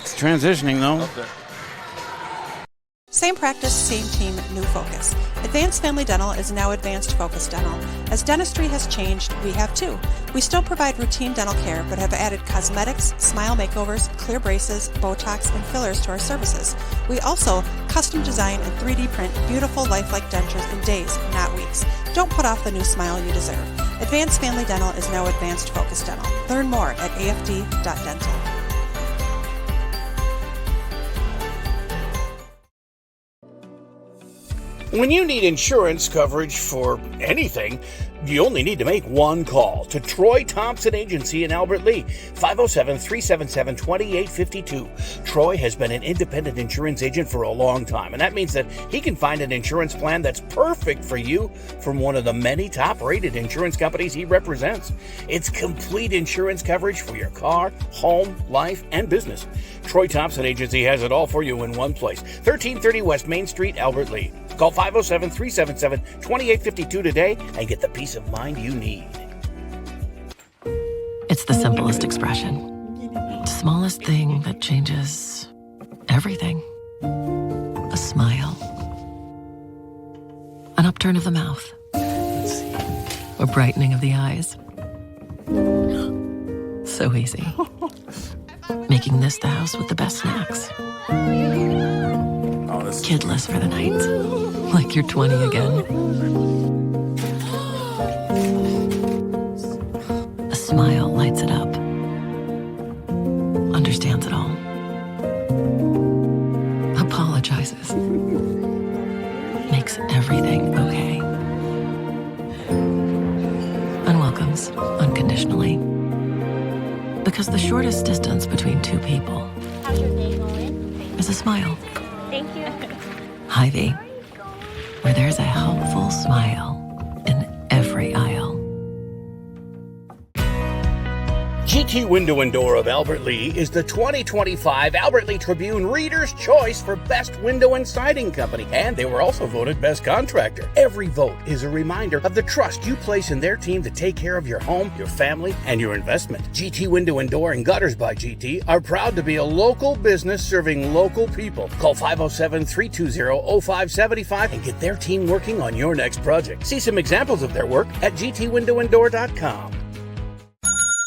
It's transitioning, though. Okay. Same practice, same team, new focus. Advanced Family Dental is now Advanced Focus Dental. As dentistry has changed, we have too. We still provide routine dental care, but have added cosmetics, smile makeovers, clear braces, Botox, and fillers to our services. We also custom design and 3D print beautiful lifelike dentures in days, not weeks. Don't put off the new smile you deserve. Advanced Family Dental is now Advanced Focus Dental. Learn more at afd.dental. When you need insurance coverage for anything, you only need to make one call to Troy Thompson Agency in Albert Lea, 507-377-2852. Troy has been an independent insurance agent for a long time, and that means that he can find an insurance plan that's perfect for you from one of the many top-rated insurance companies he represents. It's complete insurance coverage for your car, home, life, and business. Troy Thompson Agency has it all for you in one place, 1330 West Main Street, Albert Lea. Call 507-377-2852 today and get the peace of mind you need. It's the simplest expression. Smallest thing that changes everything. A smile. An upturn of the mouth. A brightening of the eyes. So easy. Making this the house with the best snacks. Kidless for the night. Like you're 20 again. A smile lights it up. Understands it all. Apologizes. Makes everything okay. And welcomes unconditionally. Because the shortest distance between two people How's your day going? is a smile. Thank you. Hy-Vee, where there's a helpful smile in every aisle. GT Window and Door of Albert Lea is the 2025 Albert Lea Tribune Reader's Choice for Best Window and Siding Company, and they were also voted Best Contractor. Every vote is a reminder of the trust you place in their team to take care of your home, your family, and your investment. GT Window and Door and Gutters by GT are proud to be a local business serving local people. Call 507-320-0575 and get their team working on your next project. See some examples of their work at gtwindowanddoor.com.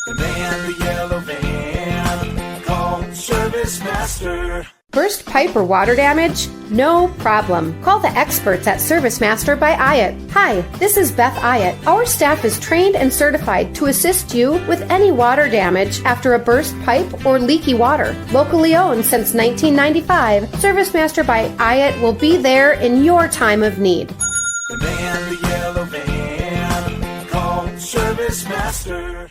The man, the yellow van, call Service Master. Burst pipe or water damage? No problem. Call the experts at Service Master by Ayat. Hi, this is Beth Ayat. Our staff is trained and certified to assist you with any water damage after a burst pipe or leaky water. Locally owned since 1995, Service Master by Ayat will be there in your time of need. The man, the yellow van, call Service Master.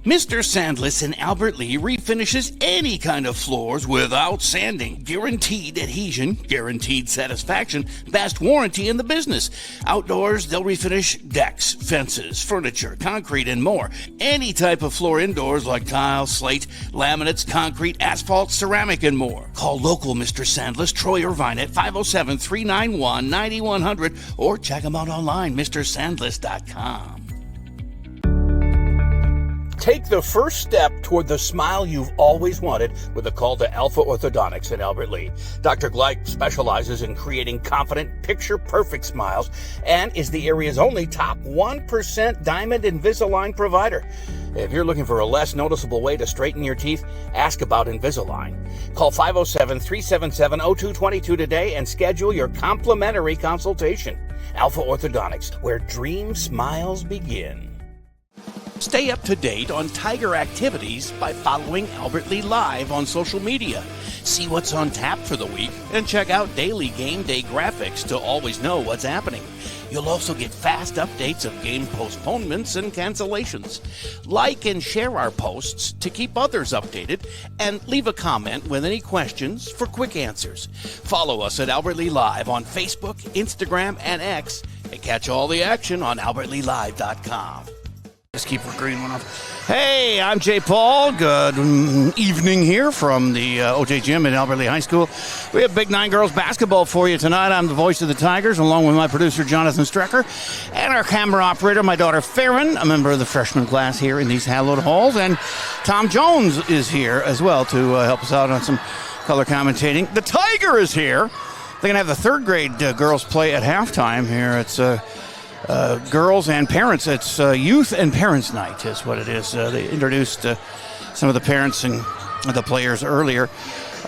Mr. Sandless in Albert Lea refinishes any kind of floors without sanding. Guaranteed adhesion, guaranteed satisfaction, best warranty in the business. Outdoors, they'll refinish decks, fences, furniture, concrete, and more. Any type of floor indoors like tile, slate, laminates, concrete, asphalt, ceramic, and more. Call local Mr. Sandless, Troy Irvine at 507-391-9100 or check him out online, mrsandless.com. Take the first step toward the smile you've always wanted with a call to Alpha Orthodontics in Albert Lea. Dr. Gleich specializes in creating confident, picture-perfect smiles and is the area's only top 1% Diamond Invisalign provider. If you're looking for a less noticeable way to straighten your teeth, ask about Invisalign. Call 507-377-0222 today and schedule your complimentary consultation. Alpha Orthodontics, where dream smiles begin. Stay up to date on Tiger activities by following Albert Lea Live on social media. See what's on tap for the week and check out daily game day graphics to always know what's happening. You'll also get fast updates of game postponements and cancellations. Like and share our posts to keep others updated and leave a comment with any questions for quick answers. Follow us at Albert Lea Live on Facebook, Instagram, and X, and catch all the action on albertlealive.com. Just keep the green one off. Hey, I'm Jay Paul. Good evening here from the OJ Gym at Albert Lee High School. We have Big Nine girls basketball for you tonight. I'm the voice of the Tigers, along with my producer, Jonathan Strecker, and our camera operator, my daughter, Farron, a member of the freshman class here in these hallowed halls. And Tom Jones is here as well to help us out on some color commentating. The Tiger is here. They're going to have the third grade girls play at halftime here. It's girls and parents. It's youth and parents night is what it is. They introduced some of the parents and the players earlier.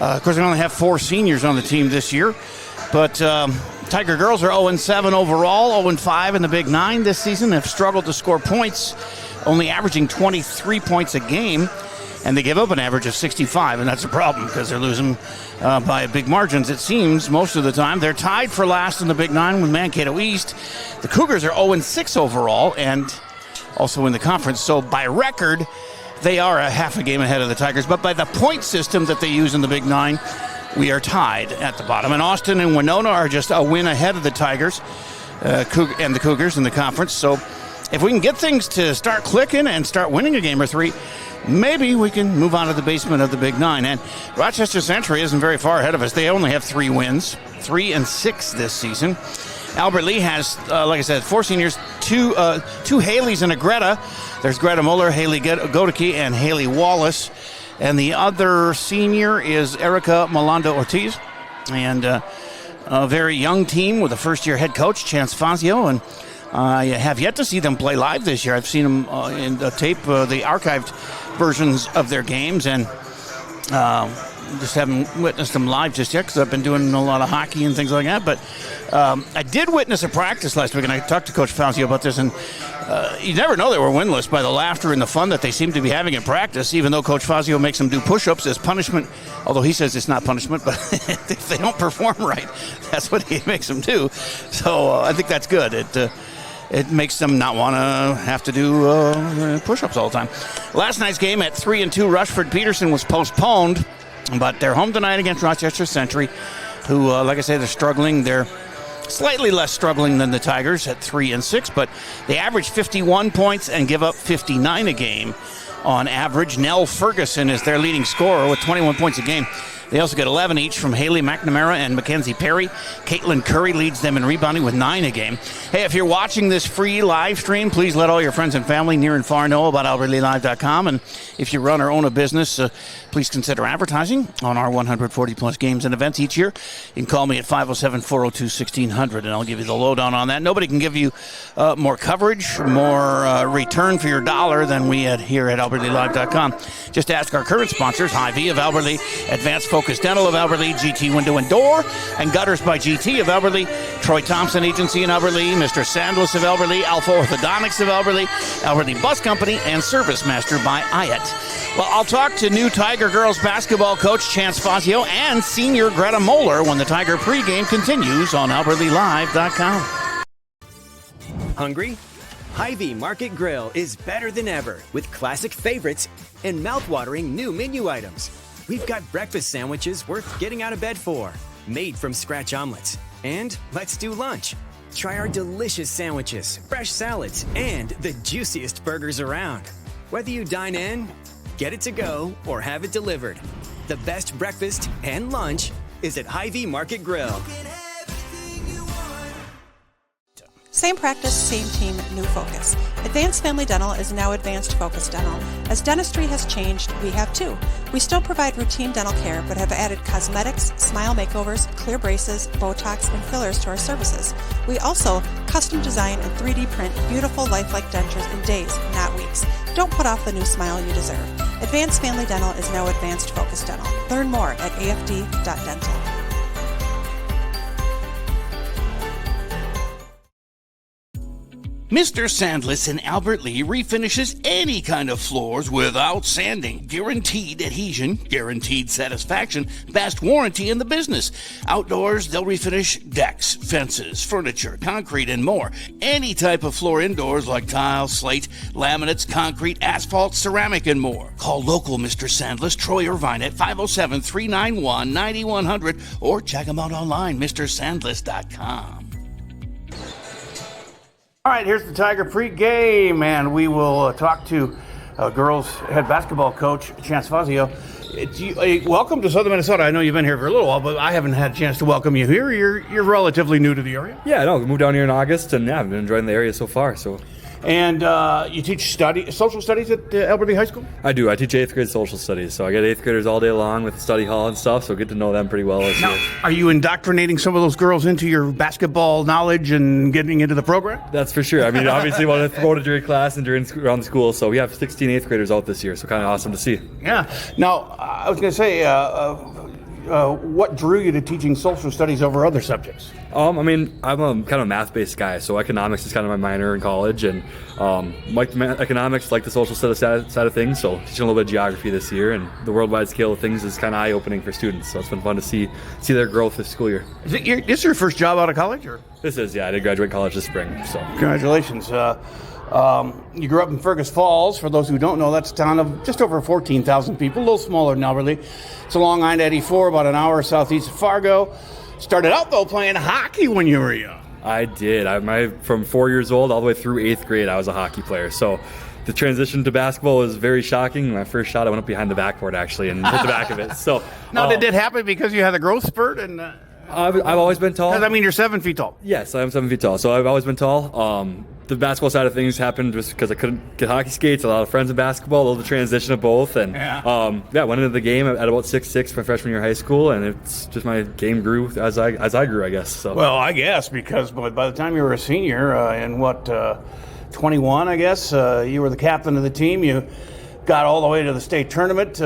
Of course, they only have 4 seniors on the team this year, but Tiger girls are 0-7 overall, 0-5 in the Big Nine this season. Have struggled to score points, only averaging 23 points a game, and they give up an average of 65, and that's a problem because they're losing by big margins, it seems, most of the time. They're tied for last in the Big Nine with Mankato East. The Cougars are 0-6 overall and also in the conference. So by record, they are a half a game ahead of the Tigers. But by the point system that they use in the Big Nine, we are tied at the bottom. And Austin and Winona are just a win ahead of the Tigers and the Cougars in the conference. So if we can get things to start clicking and start winning a game or 3, maybe we can move on to the basement of the Big Nine. And Rochester Century isn't very far ahead of us. They only have 3 wins, 3-6 this season. Albert Lee has, like I said, 4 seniors, 2 Haleys and a Greta. There's Greta Muller, Haley Godeke, and Haley Wallace. And the other senior is Erica Melanda Ortiz. And a very young team with a first-year head coach, Chance Fazio. And I have yet to see them play live this year. I've seen them in the tape, the archived versions of their games, and just haven't witnessed them live just yet because I've been doing a lot of hockey and things like that. But I did witness a practice last week, and I talked to Coach Fazio about this, and you never know they were winless by the laughter and the fun that they seem to be having in practice, even though Coach Fazio makes them do push-ups as punishment, although he says it's not punishment, but if they don't perform right, that's what he makes them do. So I think that's good. It makes them not want to have to do push-ups all the time. Last night's game at 3-2, Rushford-Peterson was postponed, but they're home tonight against Rochester Century, who, like I said, they're struggling. They're slightly less struggling than the Tigers at 3-6, but they average 51 points and give up 59 a game on average. Nell Ferguson is their leading scorer with 21 points a game. They also get 11 each from Haley McNamara and Mackenzie Perry. Caitlin Curry leads them in rebounding with 9 a game. Hey, if you're watching this free live stream, please let all your friends and family near and far know about AlbertLeeLive.com. And if you run or own a business, please consider advertising on our 140-plus games and events each year. You can call me at 507-402-1600, and I'll give you the lowdown on that. Nobody can give you more coverage, more return for your dollar than we here at AlbertLeeLive.com. Just ask our current sponsors, Hy-Vee of Albert Lee, Advanced Focus Dental of Albert Lee, GT Window and Door, and Gutters by GT of Albert Lee, Troy Thompson Agency in Albert Lee, Mr. Sandless of Albert Lee, Alpha Orthodontics of Albert Lee Bus Company, and Service Master by Ayat. Well, I'll talk to new Tiger girls basketball coach Chance Fazio and senior Greta Moeller when the Tiger pregame continues on AlbertLeeLive.com. Hungry? Hy-Vee Market Grill is better than ever with classic favorites and mouthwatering new menu items. We've got breakfast sandwiches worth getting out of bed for, made from scratch omelets. And let's do lunch. Try our delicious sandwiches, fresh salads, and the juiciest burgers around. Whether you dine in, get it to go, or have it delivered, the best breakfast and lunch is at Hy-Vee Market Grill. Same practice, same team, new focus. Advanced Family Dental is now Advanced Focus Dental. As dentistry has changed, we have too. We still provide routine dental care, but have added cosmetics, smile makeovers, clear braces, Botox, and fillers to our services. We also custom design and 3D print beautiful lifelike dentures in days, not weeks. Don't put off the new smile you deserve. Advanced Family Dental is now Advanced Focus Dental. Learn more at afd.dental. Mr. Sandless in Albert Lee refinishes any kind of floors without sanding. Guaranteed adhesion, guaranteed satisfaction, best warranty in the business. Outdoors, they'll refinish decks, fences, furniture, concrete, and more. Any type of floor indoors like tile, slate, laminates, concrete, asphalt, ceramic, and more. Call local Mr. Sandless, Troy Irvine at 507-391-9100 or check him out online, MrSandless.com. All right, here's the Tiger pregame, and we will talk to girls head basketball coach Chance Fazio. Welcome to Southern Minnesota. I know you've been here for a little while, but I haven't had a chance to welcome you here. You're relatively new to the area. Yeah, no, we moved down here in August, and I've been enjoying the area so far. And you teach social studies at Alberta High School? I do. I teach 8th grade social studies, so I get 8th graders all day long with the study hall and stuff, so get to know them pretty well this year. Are you indoctrinating some of those girls into your basketball knowledge and getting into the program? That's for sure. I mean, obviously, we want to promote it during class and around the school, so we have 16 8th graders out this year, so kind of awesome to see. Yeah. Now, I was going to say, what drew you to teaching social studies over other subjects? I mean, I'm a kind of a math-based guy, so economics is kind of my minor in college, and like economics, like the social studies side of things, so teaching a little bit of geography this year, and the worldwide scale of things is kind of eye-opening for students, so it's been fun to see their growth this school year. This your first job out of college? Or? This is, yeah. I did graduate college this spring, so. Congratulations. You grew up in Fergus Falls. For those who don't know, that's a town of just over 14,000 people, a little smaller than Alberta. It's along I-84, about an hour southeast of Fargo. Started out, though, playing hockey when you were young. I did. From 4 years old all the way through 8th grade, I was a hockey player. So the transition to basketball was very shocking. My first shot, I went up behind the backboard, actually, and hit the back of it. So now, did it happen because you had a growth spurt? And I've always been tall. I mean, you're 7 feet tall. Yes, I am 7 feet tall. So I've always been tall. The basketball side of things happened just because I couldn't get hockey skates. A lot of friends in basketball, a little the transition of both. And went into the game at about 6'6" my freshman year of high school, and it's just my game grew as I grew, I guess. So. Well, I guess because by the time you were a senior, in 21, I guess, you were the captain of the team. You got all the way to the state tournament.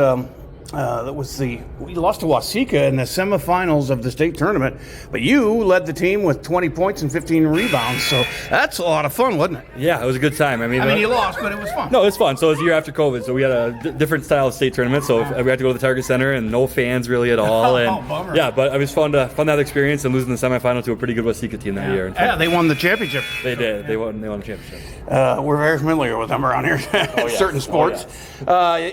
We lost to Waseca in the semifinals of the state tournament, but you led the team with 20 points and 15 rebounds, so that's a lot of fun, wasn't it? Yeah, it was a good time. I mean, you lost, but it was fun. No, it was fun. So it was a year after COVID, so we had a different style of state tournament, so we had to go to the Target Center and no fans really at all. And bummer. Yeah, but it was fun to have that experience and losing the semifinal to a pretty good Waseca team that year. Yeah, they won the championship. They did. They won the championship. We're very familiar with them around here. Certain sports.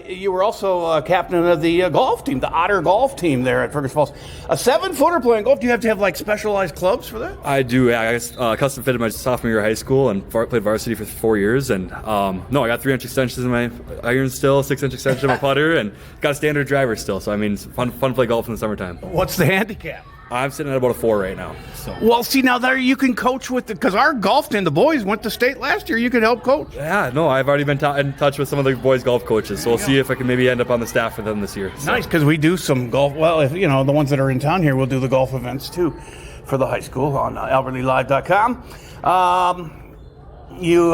You were also captain of the golf team, the Otter golf team there at Fergus Falls. A 7-footer playing golf. Do you have to have like specialized clubs for that? I do. Yeah, I custom fitted my sophomore year of high school and played varsity for 4 years. And I got 3-inch extensions in my irons still, 6-inch extension in my putter, and got a standard driver still. So I mean, it's fun to play golf in the summertime. What's the handicap? I'm sitting at about a 4 right now. So. Well, see, now there you can coach with because our golf team, the boys went to state last year. You can help coach. Yeah, no, I've already been in touch with some of the boys' golf coaches, so we'll see if I can maybe end up on the staff for them this year. So. Nice, because we do some golf. Well, if the ones that are in town here, we'll do the golf events too for the high school on albertalealive.com. You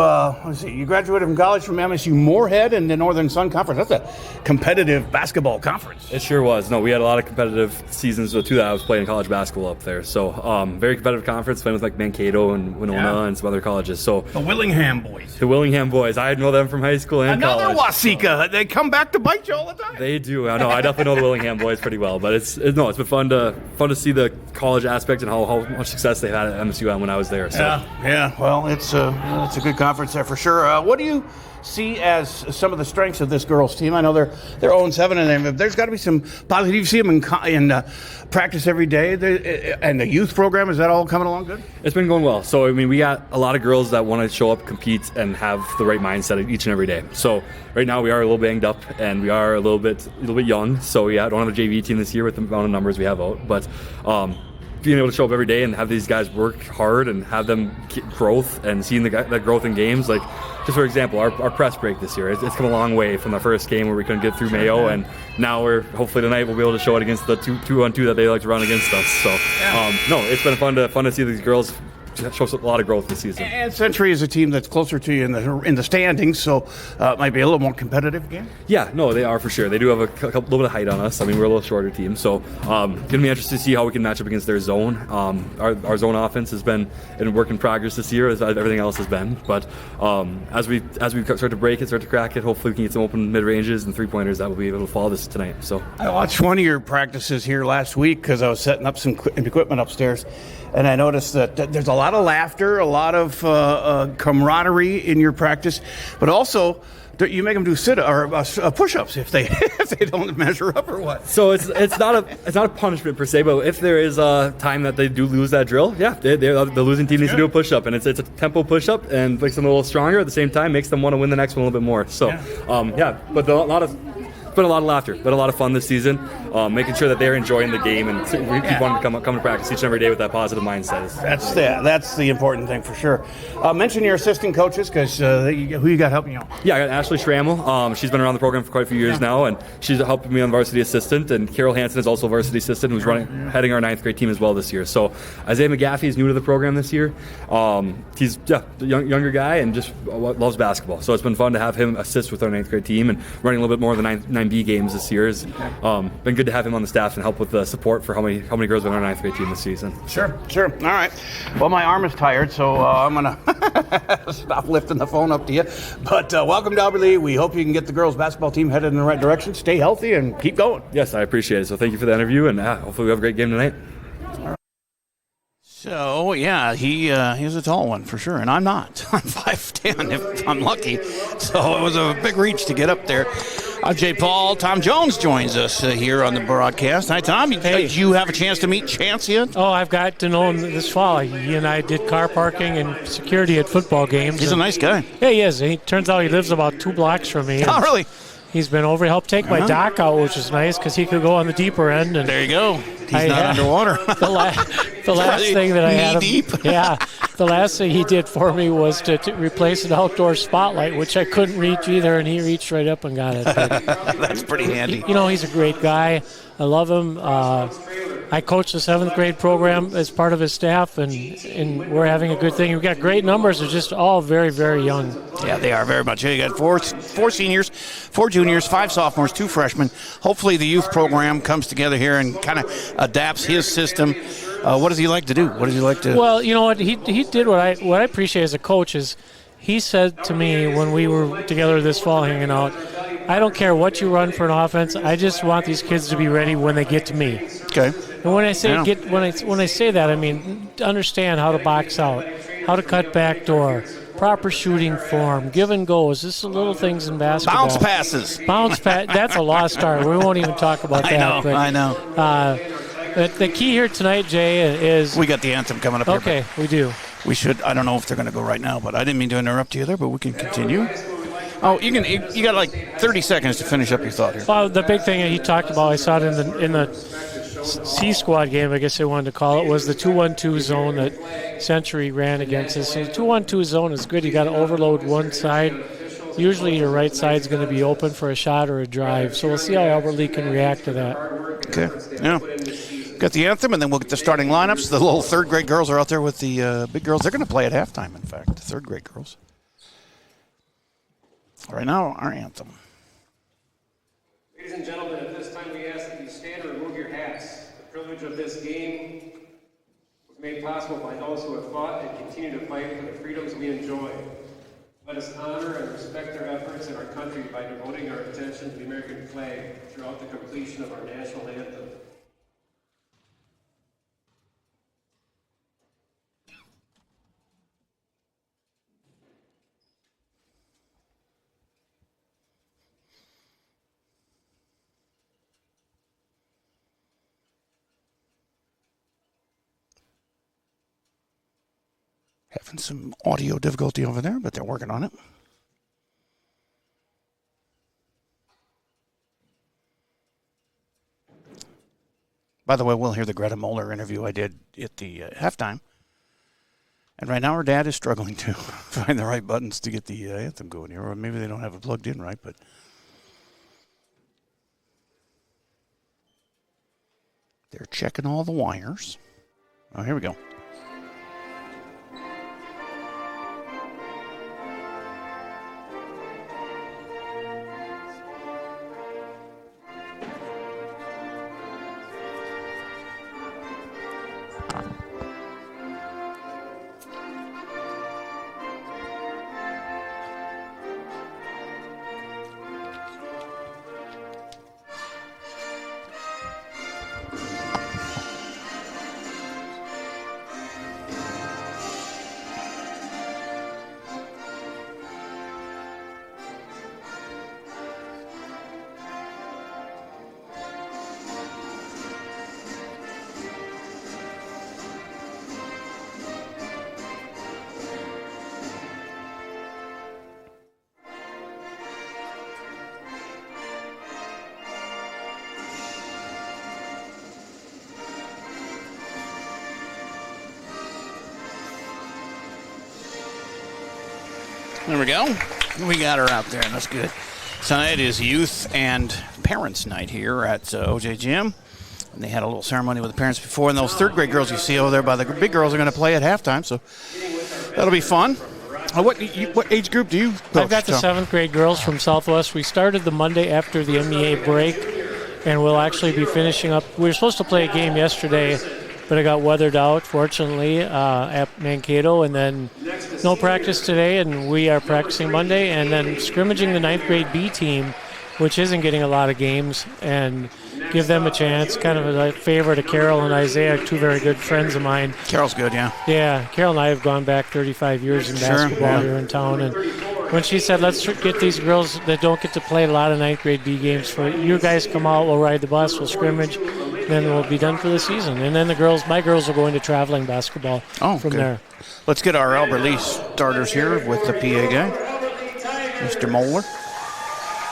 graduated from college from MSU Moorhead in the Northern Sun Conference. That's a competitive basketball conference. It sure was. No, we had a lot of competitive seasons too that I was playing college basketball up there. So very competitive conference, playing with like Mankato and Winona and some other colleges. So the Willingham boys. The Willingham boys. I know them from high school and college. Another Waseca. They come back to bite you all the time. They do. I know. I definitely know the Willingham boys pretty well. But it's been fun to see the college aspect and how much success they had at MSU when I was there. So. Yeah. Well, it's a good conference there for sure. What do you see as some of the strengths of this girls team? I know they're 0-7, and there's got to be some positive. You see them in practice every day, and the youth program, is that all coming along good? It's been going well. So I mean, we got a lot of girls that want to show up, compete, and have the right mindset each and every day. So right now we are a little banged up, and we are a little bit young. So we don't have a JV team this year with the amount of numbers we have out, but. Being able to show up every day and have these guys work hard and have them get growth and seeing that growth in games, like just for example, our press break this year, it's come a long way from the first game where we couldn't get through Mayo, and now hopefully tonight we'll be able to show it against the 2-on-2 that they like to run against us. So it's been fun to see these girls shows a lot of growth this season. And Century is a team that's closer to you in the standings, so it might be a little more competitive game. Yeah, no, they are for sure. They do have a little bit of height on us. I mean, we're a little shorter team, so going to be interesting to see how we can match up against their zone. Our zone offense has been in work in progress this year, as everything else has been. But as we start to break it, start to crack it, hopefully we can get some open mid ranges and 3-pointers that will be able to fall this tonight. So I watched one of your practices here last week because I was setting up some equipment upstairs. And I noticed that there's a lot of laughter, a lot of camaraderie in your practice, but also you make them do push-ups if they if they don't measure up or what? So it's not a punishment per se, but if there is a time that they do lose that drill, the losing team needs to do a push-up, and it's a tempo push-up and makes them a little stronger. At the same time, makes them want to win the next one a little bit more. So but it's been a lot of laughter, been a lot of fun this season, making sure that they're enjoying the game and we keep wanting to come to practice each and every day with that positive mindset. That's the important thing for sure. Mention your assistant coaches, because who you got helping you out? Yeah, I got Ashley Schrammel. She's been around the program for quite a few years now, and she's helping me on varsity assistant. And Carol Hansen is also a varsity assistant who's heading our 9th grade team as well this year. So Isaiah McGaffey is new to the program this year. He's a younger guy and just loves basketball. So it's been fun to have him assist with our 9th grade team and running a little bit more of the 9B games this year. It's been good to have him on the staff and help with the support for how many girls are on our 9th grade team this season. Sure. All right. Well, my arm is tired, so I'm going to stop lifting the phone up to you. But welcome to Alberley. We hope you can get the girls basketball team headed in the right direction. Stay healthy and keep going. Yes, I appreciate it. So thank you for the interview, and hopefully we have a great game tonight. So, yeah, he's a tall one for sure, and I'm not. I'm 5'10", if I'm lucky. So it was a big reach to get up there. I'm Jay Paul. Tom Jones joins us here on the broadcast. Hi, Tom. Did you have a chance to meet Chance yet? Oh, I've got to know him this fall. He and I did car parking and security at football games. He's a nice guy. Yeah, he is. He turns out he lives about 2 blocks from me. Oh, really? He's been over, helped take my dock out, which is nice because he could go on the deeper end. And there you go. He's not underwater. The last thing that I had deep. The last thing he did for me was to replace an outdoor spotlight, which I couldn't reach either, and he reached right up and got it. That's pretty handy. He's a great guy. I love him. I coach the 7th grade program as part of his staff, and we're having a good thing. We've got great numbers. They're just all very, very young. Yeah, they are very much. You got four seniors, 4 juniors, 5 sophomores, 2 freshmen. Hopefully the youth program comes together here and kind of adapts his system. What does he like to do? What does he like to... Well, you know what? He did what I appreciate as a coach is he said to me when we were together this fall hanging out, I don't care what you run for an offense. I just want these kids to be ready when they get to me. Okay. And when I say when I say that, I mean understand how to box out, how to cut back door, proper shooting form, give and goes. This is little things in basketball. Bounce passes. That's a lost art. We won't even talk about that. I know. The key here tonight, Jay, is we got the anthem coming up. Okay, we do. We should. I don't know if they're going to go right now, but I didn't mean to interrupt you there. But we can continue. Oh, you got like 30 seconds to finish up your thought here. Well, the big thing that he talked about, I saw it in the C squad game, I guess they wanted to call it, was the 2-1-2 zone that Century ran against us. So the 2-1-2 zone is good. You got to overload one side. Usually your right side's going to be open for a shot or a drive. So we'll see how Albert Lee can react to that. Okay. Yeah. Got the anthem, and then we'll get the starting lineups. The little 3rd grade girls are out there with the big girls. They're going to play at halftime, in fact, the 3rd grade girls. Right now, our anthem. Ladies and gentlemen, at this time we ask that you stand and remove your hats. The privilege of this game was made possible by those who have fought and continue to fight for the freedoms we enjoy. Let us honor and respect their efforts in our country by devoting our attention to the American flag throughout the completion of our national anthem. Having some audio difficulty over there, but they're working on it. By the way, we'll hear the Greta Moeller interview I did at the halftime. And right now her dad is struggling to find the right buttons to get the anthem going here. Or maybe they don't have it plugged in right, but they're checking all the wires. Oh, here we go. There we go. We got her out there, and that's good. Tonight is youth and parents' night here at OJ Gym. And they had a little ceremony with the parents before, and those third grade girls you see over there by the big girls are going to play at halftime, so that'll be fun. What age group do you coach? I've got the 7th grade girls from Southwest. We started the Monday after the MEA break, and we'll actually be finishing up. We were supposed to play a game yesterday, but it got weathered out, fortunately, at Mankato, and then no practice today, and we are practicing Monday, and then scrimmaging the 9th grade B team, which isn't getting a lot of games, and give them a chance. Kind of a favor to Carol and Isaiah, 2 very good friends of mine. Carol's good, yeah. Yeah, Carol and I have gone back 35 years in basketball here in town, and when she said, let's get these girls that don't get to play a lot of 9th grade B games, for you guys come out, we'll ride the bus, we'll scrimmage, then we'll be done for the season. And then my girls are going to traveling basketball from there. Let's get our Albert Lee starters here with the PA guy, Mr. Moeller.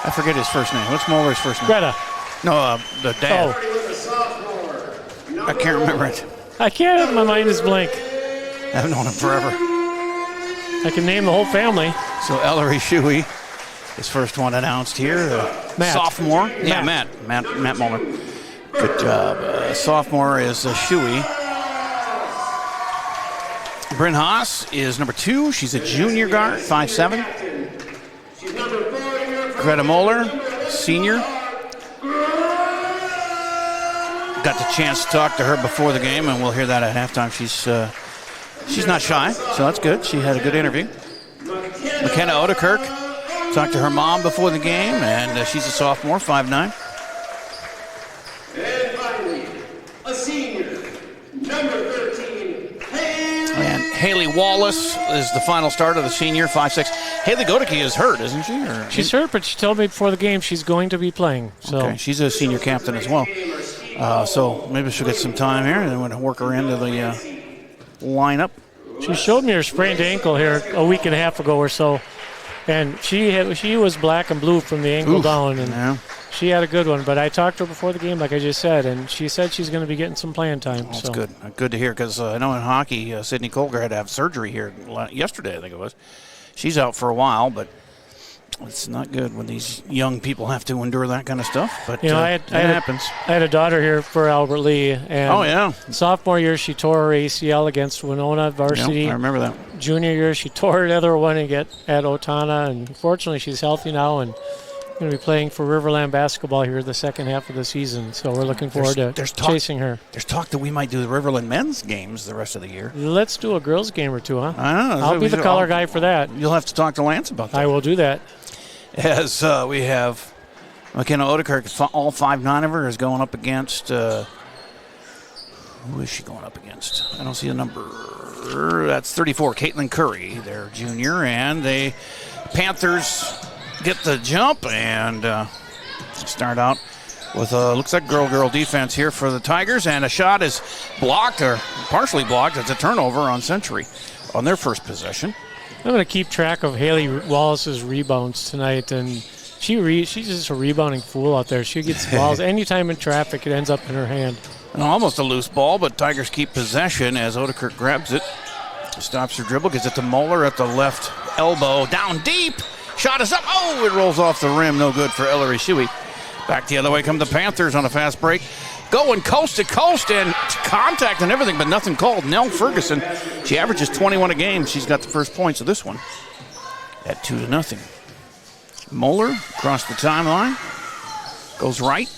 I forget his first name. What's Moeller's first name? Greta. No, the dad. Oh. I can't remember it. I can't. My mind is blank. I haven't known him forever. I can name the whole family. So Ellery Shuey, his first one announced here. Matt. Sophomore. Yeah, Matt Moeller. Good job. Sophomore is Shuey. Bryn Haas is number 2. She's a junior guard, 5'7". Greta Moeller, senior. Got the chance to talk to her before the game, and we'll hear that at halftime. She's not shy, so that's good. She had a good interview. McKenna Odekirk talked to her mom before the game, and she's a sophomore, 5'9". And finally, a senior, number 13, And Haley Wallace is the final start of the senior, 5'6". Haley Godeke is hurt, isn't she? She's hurt, but she told me before the game she's going to be playing. So. Okay, she's a senior captain as well. So maybe she'll get some time here, and then we'll work her into the lineup. She showed me her sprained ankle here a week and a half ago or so, and she was black and blue from the ankle down, and she had a good one. But I talked to her before the game, like I just said, and she said she's going to be getting some playing time. That's good. Good to hear, because I know in hockey, Sydney Colger had to have surgery here yesterday, I think it was. She's out for a while, but it's not good when these young people have to endure that kind of stuff. But it happens. I had a daughter here for Albert Lee, and sophomore year she tore her ACL against Winona varsity. I remember that. Junior year she tore the other one at Otana, and fortunately she's healthy now and going to be playing for Riverland basketball here the second half of the season. So we're looking forward to chasing her. There's talk that we might do the Riverland men's games the rest of the year. Let's do a girls game or two, huh? I know. I'll be the color guy for that. You'll have to talk to Lance about that. I will do that. As we have McKenna Odekirk, all 5'9" of her is going up against. Who is she going up against? I don't see a number. That's 34, Caitlin Curry, their junior, and the Panthers get the jump and start out with looks like girl defense here for the Tigers, and a shot is blocked or partially blocked. It's a turnover on Century on their first possession. I'm going to keep track of Haley Wallace's rebounds tonight, and she's just a rebounding fool out there. She gets balls anytime in traffic, it ends up in her hand. And almost a loose ball, but Tigers keep possession as Odekirk grabs it, stops her dribble, gets it to Moeller at the left elbow, down deep. Shot is up. Oh, it rolls off the rim. No good for Ellery Shuey. Back the other way come the Panthers on a fast break. Going coast to coast and contact and everything, but nothing called. Nell Ferguson, she averages 21 a game. She's got the first points of this one at 2-0. Moeller across the timeline. Goes right.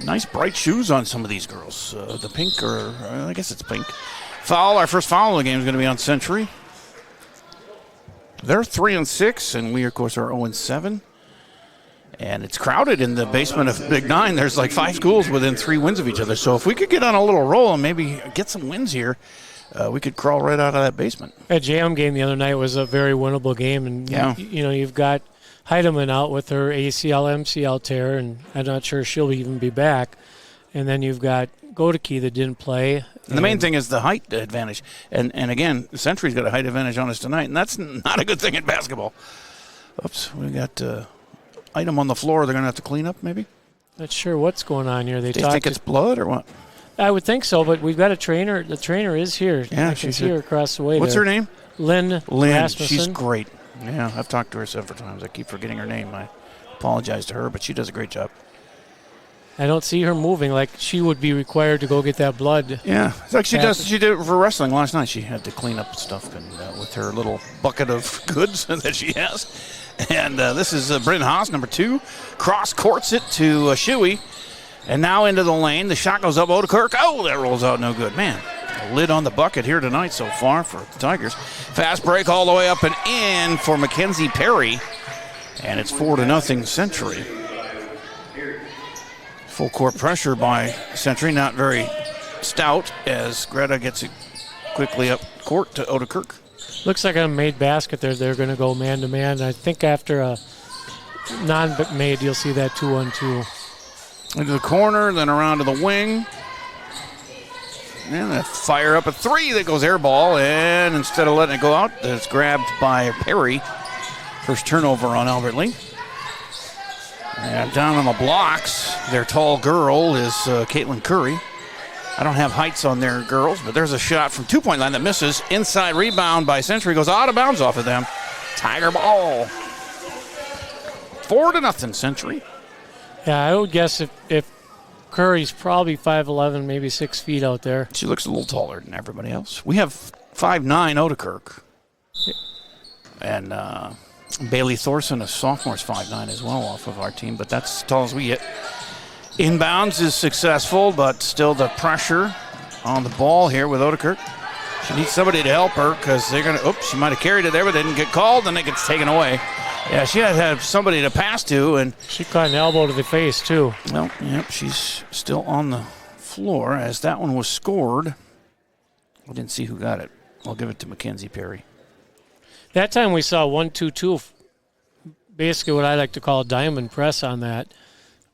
Nice bright shoes on some of these girls. The pink, or I guess it's pink. Foul. Our first foul of the game is going to be on Century. They're 3-6, and we, of course, are 0-7. And it's crowded in the basement of Big Nine. There's like 5 schools within 3 wins of each other. So if we could get on a little roll and maybe get some wins here, we could crawl right out of that basement. That JM game the other night was a very winnable game. And, you've got Heidemann out with her ACL, MCL tear, and I'm not sure she'll even be back. And then you've got Godeke that didn't play. And the main thing is the height advantage. And again, Century's got a height advantage on us tonight, and that's not a good thing in basketball. Oops, we got item on the floor they're going to have to clean up maybe? Not sure what's going on here. They think it's blood or what? I would think so, but we've got a trainer. The trainer is here. Yeah, she's here across the way. What's her name? Lynn Rasmussen. She's great. Yeah, I've talked to her several times. I keep forgetting her name. I apologize to her, but she does a great job. I don't see her moving like she would be required to go get that blood. Yeah, it's like she does. She did it for wrestling last night. She had to clean up stuff and with her little bucket of goods that she has. And this is Bryn Haas, number 2. Cross courts it to Shuey. And now into the lane. The shot goes up. Odekirk. Oh, that rolls out no good. Man, a lid on the bucket here tonight so far for the Tigers. Fast break all the way up and in for Mackenzie Perry. And it's 4-0 Century. Full court pressure by Century. Not very stout as Greta gets it quickly up court to Odekirk. Looks like a made basket there. They're going to go man-to-man. I think after a non-made, you'll see that 2-on-2. Into the corner, then around to the wing. And a fire up a 3 that goes air ball. And instead of letting it go out, it's grabbed by Perry. First turnover on Albert Lee. And down on the blocks, their tall girl is Caitlin Curry. I don't have heights on their girls, but there's a shot from two-point line that misses. Inside rebound by Century, goes out of bounds off of them. Tiger ball. 4-0 Century. Yeah, I would guess if Curry's probably 5'11", maybe 6 feet out there. She looks a little taller than everybody else. We have 5'9" Odekirk. And Bailey Thorson, a sophomore, is 5'9" as well off of our team, but that's as tall as we get. Inbounds is successful, but still the pressure on the ball here with Odekirk. She needs somebody to help her because they're going to, oops, she might have carried it there, but didn't get called, and it gets taken away. Yeah, she had to have somebody to pass to, and she caught an elbow to the face, too. Well, yep, she's still on the floor as that one was scored. I didn't see who got it. I'll give it to Mackenzie Perry. That time we saw 1-2-2, basically what I like to call a diamond press on that,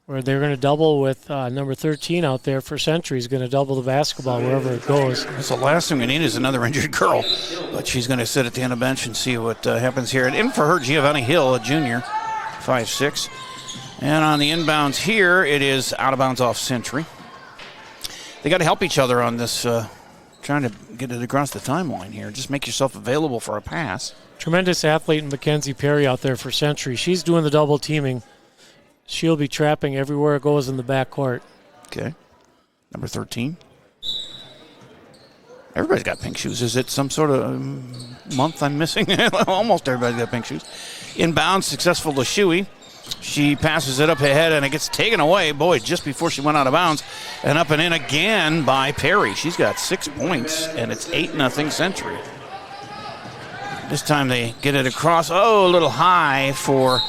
where they're going to double with number 13 out there for Century. He's going to double the basketball wherever it goes. That's the last thing we need is another injured girl. But she's going to sit at the end of the bench and see what happens here. And in for her, Giovanni Hill, a junior, 5'6". And on the inbounds here, it is out of bounds off Century. They got to help each other on this, trying to get it across the timeline here. Just make yourself available for a pass. Tremendous athlete in Mackenzie Perry out there for Century. She's doing the double teaming. She'll be trapping everywhere it goes in the backcourt. Okay. Number 13. Everybody's got pink shoes. Is it some sort of month I'm missing? Almost everybody's got pink shoes. Inbound, successful to Shuey. She passes it up ahead, and it gets taken away, boy, just before she went out of bounds. And up and in again by Perry. She's got 6 points, and it's 8-0 Century. This time they get it across. Oh, a little high for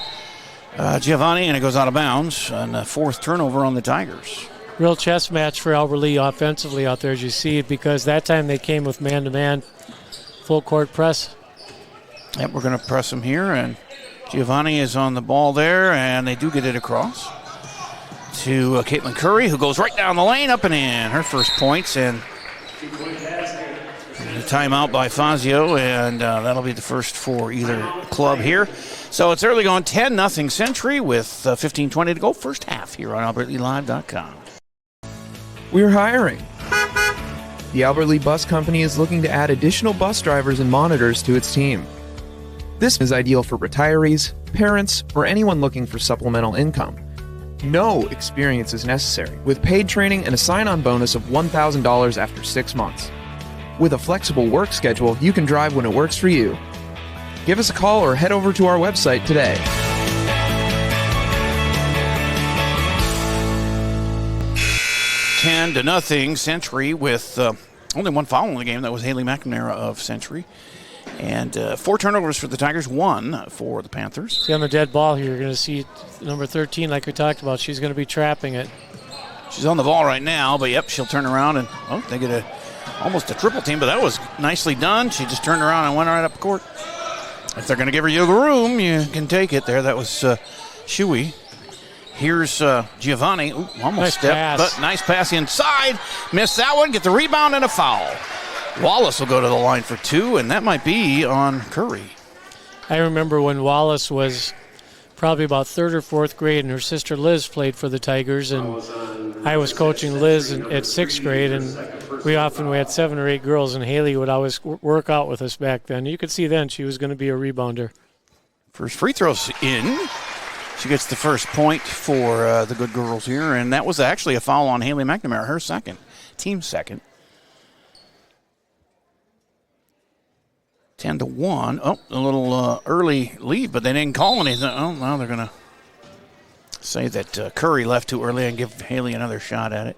Giovanni, and it goes out of bounds. And a fourth turnover on the Tigers. Real chess match for Albert Lee offensively out there as you see it, because that time they came with man-to-man full court press. Yep, we're going to press him here, and Giovanni is on the ball there, and they do get it across to Caitlin Curry, who goes right down the lane, up and in. Her first points, and a timeout by Fazio, and that'll be the first for either club here. So it's early going 10-0 Century with 15:20 to go. First half here on AlbertLeeLive.com. We're hiring. The Albert Lee Bus Company is looking to add additional bus drivers and monitors to its team. This is ideal for retirees, parents, or anyone looking for supplemental income. No experience is necessary, with paid training and a sign-on bonus of $1,000 after 6 months. With a flexible work schedule, you can drive when it works for you. Give us a call or head over to our website today. Ten to nothing Century with only one foul in the game. That was Haley McNamara of Century. And 4 turnovers for the Tigers, 1 for the Panthers. See on the dead ball here, you're going to see number 13, like we talked about. She's going to be trapping it. She's on the ball right now, but yep, she'll turn around and they get almost a triple team, but that was nicely done. She just turned around and went right up court. If they're going to give her the room, you can take it there. That was Shuey. Here's Giovanni. Ooh, almost nice stepped, pass. but nice pass inside. Missed that one. Get the rebound and a foul. Wallace will go to the line for 2, and that might be on Curry. I remember when Wallace was probably about 3rd or 4th grade, and her sister Liz played for the Tigers, and I was coaching Liz at 6th grade, and we had 7 or 8 girls, and Haley would always work out with us back then. You could see then she was going to be a rebounder. First free throw's in. She gets the first point for the good girls here, and that was actually a foul on Haley McNamara, her second, team second. 10-1. Oh, a little early lead, but they didn't call anything. Oh, now they're going to say that Curry left too early and give Haley another shot at it.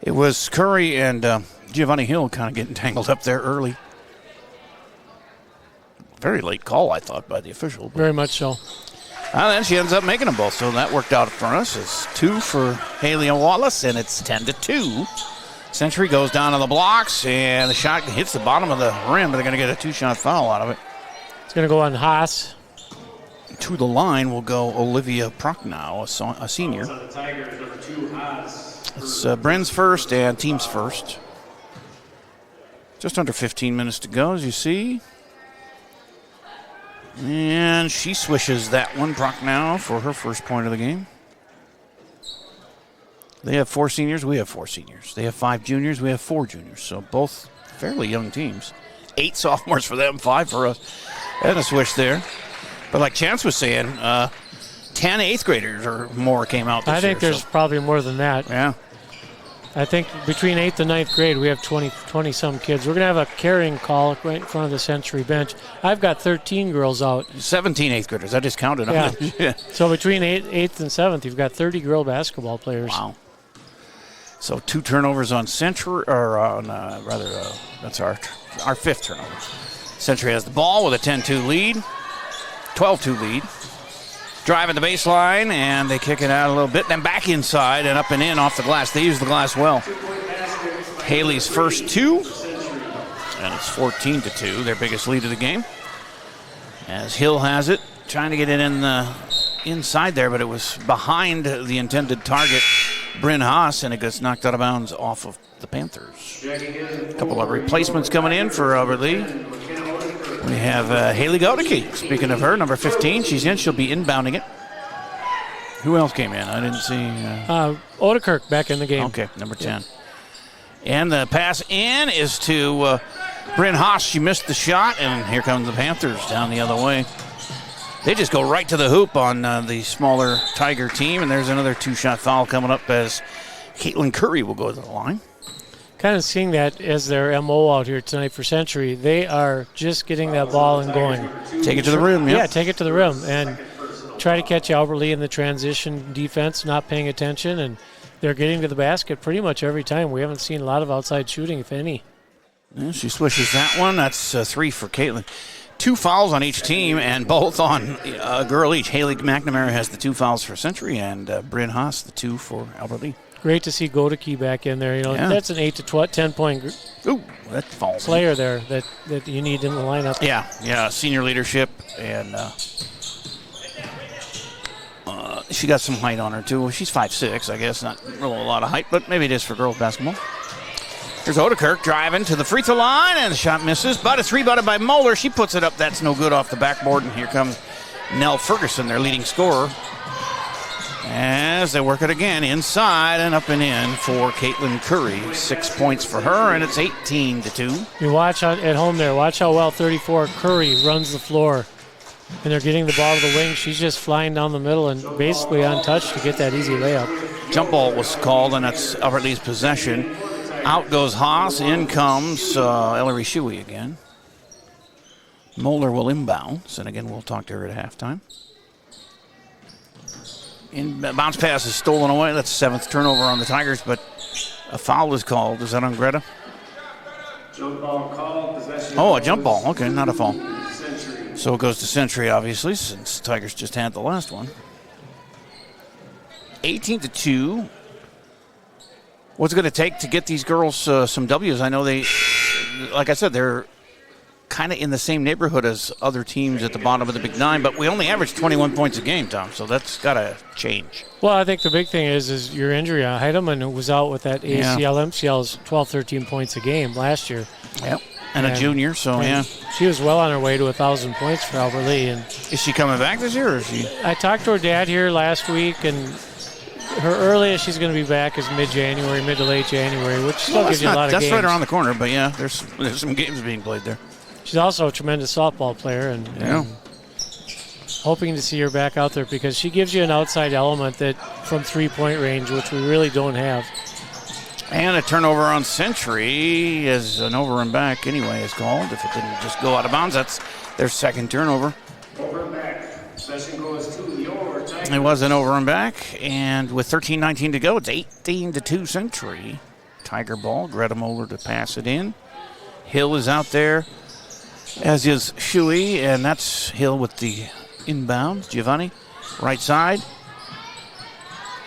It was Curry and Giovanni Hill kind of getting tangled up there early. Very late call, I thought, by the official. Very much so. And then she ends up making them both, so that worked out for us. It's 2 for Haley and Wallace, and it's 10-2. Century goes down to the blocks, and the shot hits the bottom of the rim, but they're going to get a 2-shot foul out of it. It's going to go on Haas. To the line will go Olivia Prochnow, a senior. It's Bren's first and team's first. Just under 15 minutes to go, as you see. And she swishes that one, Prochnow, for her first point of the game. They have 4 seniors, we have 4 seniors. They have 5 juniors, we have 4 juniors. So both fairly young teams. 8 sophomores for them, 5 for us. And a swish there. But like Chance was saying, 10 8th graders or more came out this year. I think there's probably more than that. Yeah. I think between 8th and 9th grade, we have 20-some kids. We're going to have a carrying call right in front of the Century bench. I've got 13 girls out. 17 8th graders. I just counted them. Yeah. So between 8th and 7th, you've got 30 girl basketball players. Wow. So 2 turnovers on Century, or on that's our 5th turnover. Century has the ball with a 10-2 lead, 12-2 lead. Driving the baseline, and they kick it out a little bit. Then back inside and up and in off the glass. They use the glass well. Haley's first 2, and it's 14-2, their biggest lead of the game. As Hill has it, trying to get it in the inside there, but it was behind the intended target, Bryn Haas, and it gets knocked out of bounds off of the Panthers. A couple of replacements coming in for Albert Lee. We have Haley Godeke. Speaking of her, number 15, she's in. She'll be inbounding it. Who else came in? I didn't see. Odekirk back in the game. Okay, number 10. And the pass in is to Bryn Haas. She missed the shot, and here comes the Panthers down the other way. They just go right to the hoop on the smaller Tiger team, and there's another 2-shot foul coming up as Caitlin Curry will go to the line. Kind of seeing that as their MO out here tonight for Century. They are just getting that ball and going. Take it to the rim, yeah. Yeah, take it to the rim and try to catch Albert Lee in the transition defense, not paying attention, and they're getting to the basket pretty much every time. We haven't seen a lot of outside shooting, if any. Yeah, she swishes that one. That's 3 for Caitlin. 2 fouls on each team, and both on a girl each. Haley McNamara has the 2 fouls for Century, and Bryn Haas the 2 for Albert Lee. Great to see Godeke back in there. You know, that's an 8 to 10-point that falls player there that you need in the lineup. Yeah, senior leadership, and she got some height on her too. Well, she's 5'6", I guess, not really a lot of height, but maybe it is for girls basketball. Here's Odekirk driving to the free throw line, and the shot misses, but it's rebounded by Moeller. She puts it up. That's no good off the backboard, and here comes Nell Ferguson, their leading scorer. As they work it again, inside and up and in for Caitlin Curry. 6 points for her, and it's 18-2. You watch at home there. Watch how well 34 Curry runs the floor. And they're getting the ball to the wing. She's just flying down the middle and basically untouched to get that easy layup. Jump ball was called, and that's Albert Lee's possession. Out goes Haas. In comes Ellery Shuey again. Moeller will inbound, and again we'll talk to her at halftime. Bounce pass is stolen away. That's 7th turnover on the Tigers, but a foul is called. Is that on Greta? Jump ball called. Possession. Oh, a jump ball. Okay, not a foul. So it goes to Century, obviously, since the Tigers just had the last one. 18-2. What's it going to take to get these girls some W's? I know they, like I said, they're kind of in the same neighborhood as other teams at the bottom of the Big Nine, but we only average 21 points a game, Tom, so that's got to change. Well, I think the big thing is your injury. Heidemann, who was out with that ACL, MCL, is 12, 13 points a game last year. Yep, and a junior, so yeah. She was well on her way to 1,000 points for Albert Lee. And is she coming back this year, or is she? I talked to her dad here last week, and her earliest she's going to be back is mid-January, mid to late January, which still gives you a lot of games. That's right around the corner, but yeah, there's some games being played there. She's also a tremendous softball player, and hoping to see her back out there because she gives you an outside element that from three-point range, which we really don't have. And a turnover on Century as an over and back anyway is called. If it didn't just go out of bounds, that's their second turnover. Over and back. Possession goes to your Tigers. It was an over and back, and with 13:19 to go, it's 18-2 Century. Tiger ball. Greta Moeller to pass it in. Hill is out there, as is Shuey, and that's Hill with the inbound. Giovanni, right side.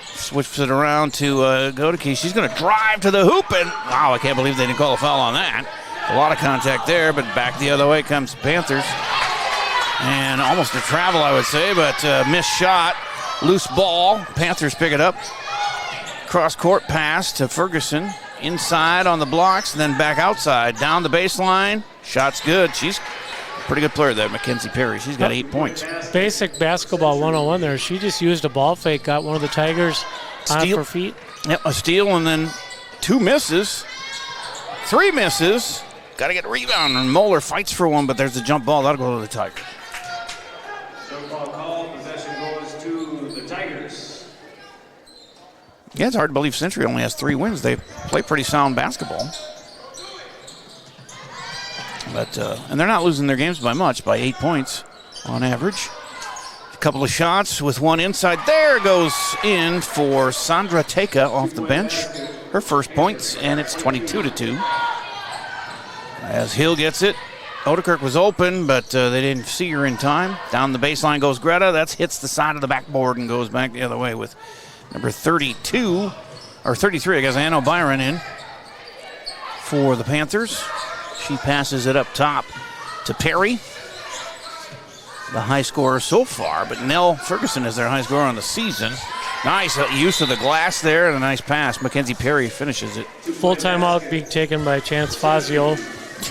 Switches it around to Godeke. She's going to drive to the hoop, and wow, I can't believe they didn't call a foul on that. A lot of contact there, but back the other way comes Panthers. And almost a travel, I would say, but missed shot. Loose ball. Panthers pick it up. Cross-court pass to Ferguson. Inside on the blocks, and then back outside. Down the baseline. Shot's good. She's a pretty good player there, Mackenzie Perry. She's got 8 points. Basic basketball 101 there. She just used a ball fake, got one of the Tigers on her feet. Yep, a steal, and then 2 misses. 3 misses. Got to get a rebound, and Moeller fights for one, but there's a jump ball. That'll go to the Tigers. Jump ball call. Possession goes to the Tigers. Yeah, it's hard to believe Century only has 3 wins. They play pretty sound basketball. But and they're not losing their games by much, by 8 points on average. A couple of shots with one inside. There goes in for Sandra Teka off the bench. Her first points, and it's 22-2. As Hill gets it. Odekirk was open, but they didn't see her in time. Down the baseline goes Greta. That hits the side of the backboard and goes back the other way with number 32, or 33, I guess, Ann O'Byron in for the Panthers. She passes it up top to Perry, the high scorer so far, but Nell Ferguson is their high scorer on the season. Nice use of the glass there and a nice pass. Mackenzie Perry finishes it. Full timeout being taken by Chance Fazio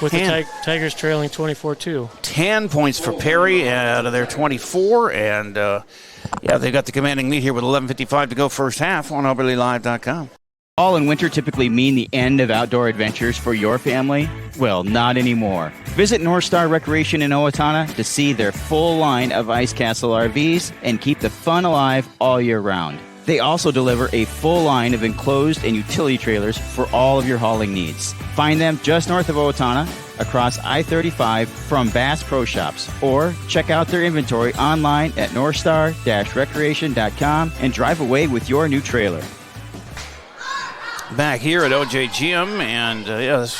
with the Tigers trailing 24-2. 10 points for Perry out of their 24, and they've got the commanding lead here with 11:55 to go first half on AlberleyLive.com. Fall and winter typically mean the end of outdoor adventures for your family? Well, not anymore. Visit North Star Recreation in Owatonna to see their full line of Ice Castle RVs and keep the fun alive all year round. They also deliver a full line of enclosed and utility trailers for all of your hauling needs. Find them just north of Owatonna, across I-35 from Bass Pro Shops, or check out their inventory online at northstar-recreation.com and drive away with your new trailer. Back here at OJ Gym, and this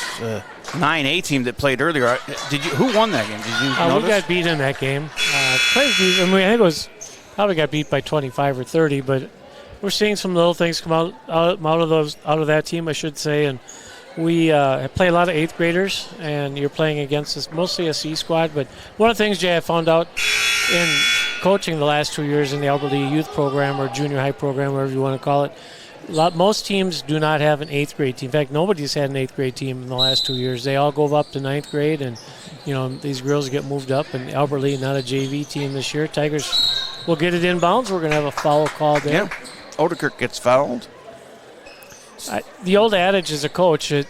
9A team that played earlier. Who won that game? Did you notice? We got beat in that game. I think it was probably got beat by 25 or 30, but we're seeing some little things come out of that team, I should say, and we play a lot of 8th graders, and you're playing against mostly a C squad. But one of the things, Jay, I found out in coaching the last 2 years in the Alberta Youth Program or Junior High Program, whatever you want to call it, most teams do not have an 8th grade team. In fact, nobody's had an 8th grade team in the last 2 years. They all go up to 9th grade, and these girls get moved up. And Albert Lee, not a JV team this year. Tigers will get it inbounds. We're going to have a foul call there. Yeah, Odekirk gets fouled. The old adage as a coach that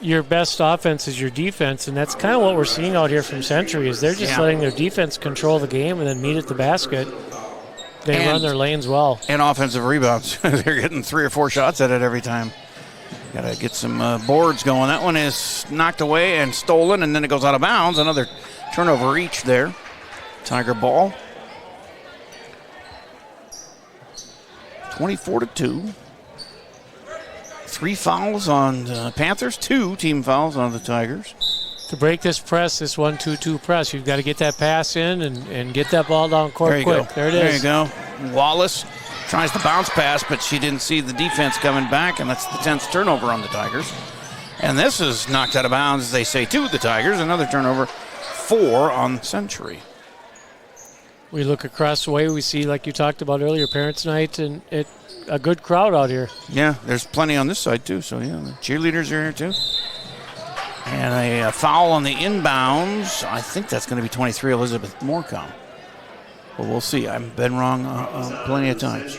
your best offense is your defense, and that's kind of what we're seeing out here from Century. Is they're just letting their defense control the game and then meet at the basket. They run their lanes well. And offensive rebounds. They're getting 3 or 4 shots at it every time. Got to get some boards going. That one is knocked away and stolen, and then it goes out of bounds. Another turnover each there. Tiger ball. 24-2. 3 fouls on the Panthers, 2 team fouls on the Tigers. To break this press, this 1-2-2 press, you've got to get that pass in and get that ball down court quick. There it is. There you go. Wallace tries to bounce pass, but she didn't see the defense coming back, and that's the 10th turnover on the Tigers. And this is knocked out of bounds, they say, to the Tigers. Another turnover, 4 on Century. We look across the way, we see, like you talked about earlier, Parents' Night, and a good crowd out here. Yeah, there's plenty on this side, too. So, yeah, the cheerleaders are here, too. And a foul on the inbounds. I think that's going to be 23, Elizabeth Morecombe. Well, we'll see. I've been wrong plenty of times.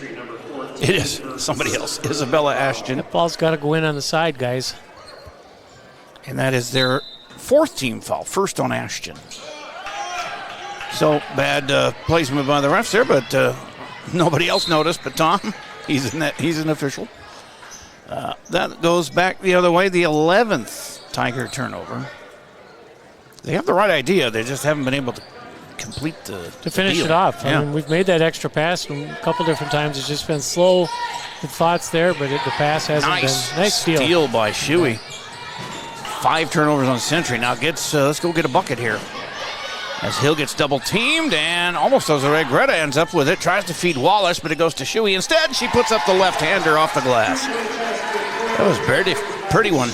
It is somebody else, Isabella Ashton. That ball's got to go in on the side, guys. And that is their 4th team foul, first on Ashton. So bad placement by the refs there, but nobody else noticed but Tom. He's an official. That goes back the other way, the 11th Tiger turnover. They have the right idea, they just haven't been able to complete to finish it off. I mean, we've made that extra pass a couple different times. It's just been slow. The thoughts there, but the pass hasn't been. Nice steal by Shuey. 5 turnovers on Century. Now let's go get a bucket here. As Hill gets double teamed and almost does a red. Greta ends up with it. Tries to feed Wallace, but it goes to Shuey. Instead, she puts up the left-hander off the glass. That was a pretty one.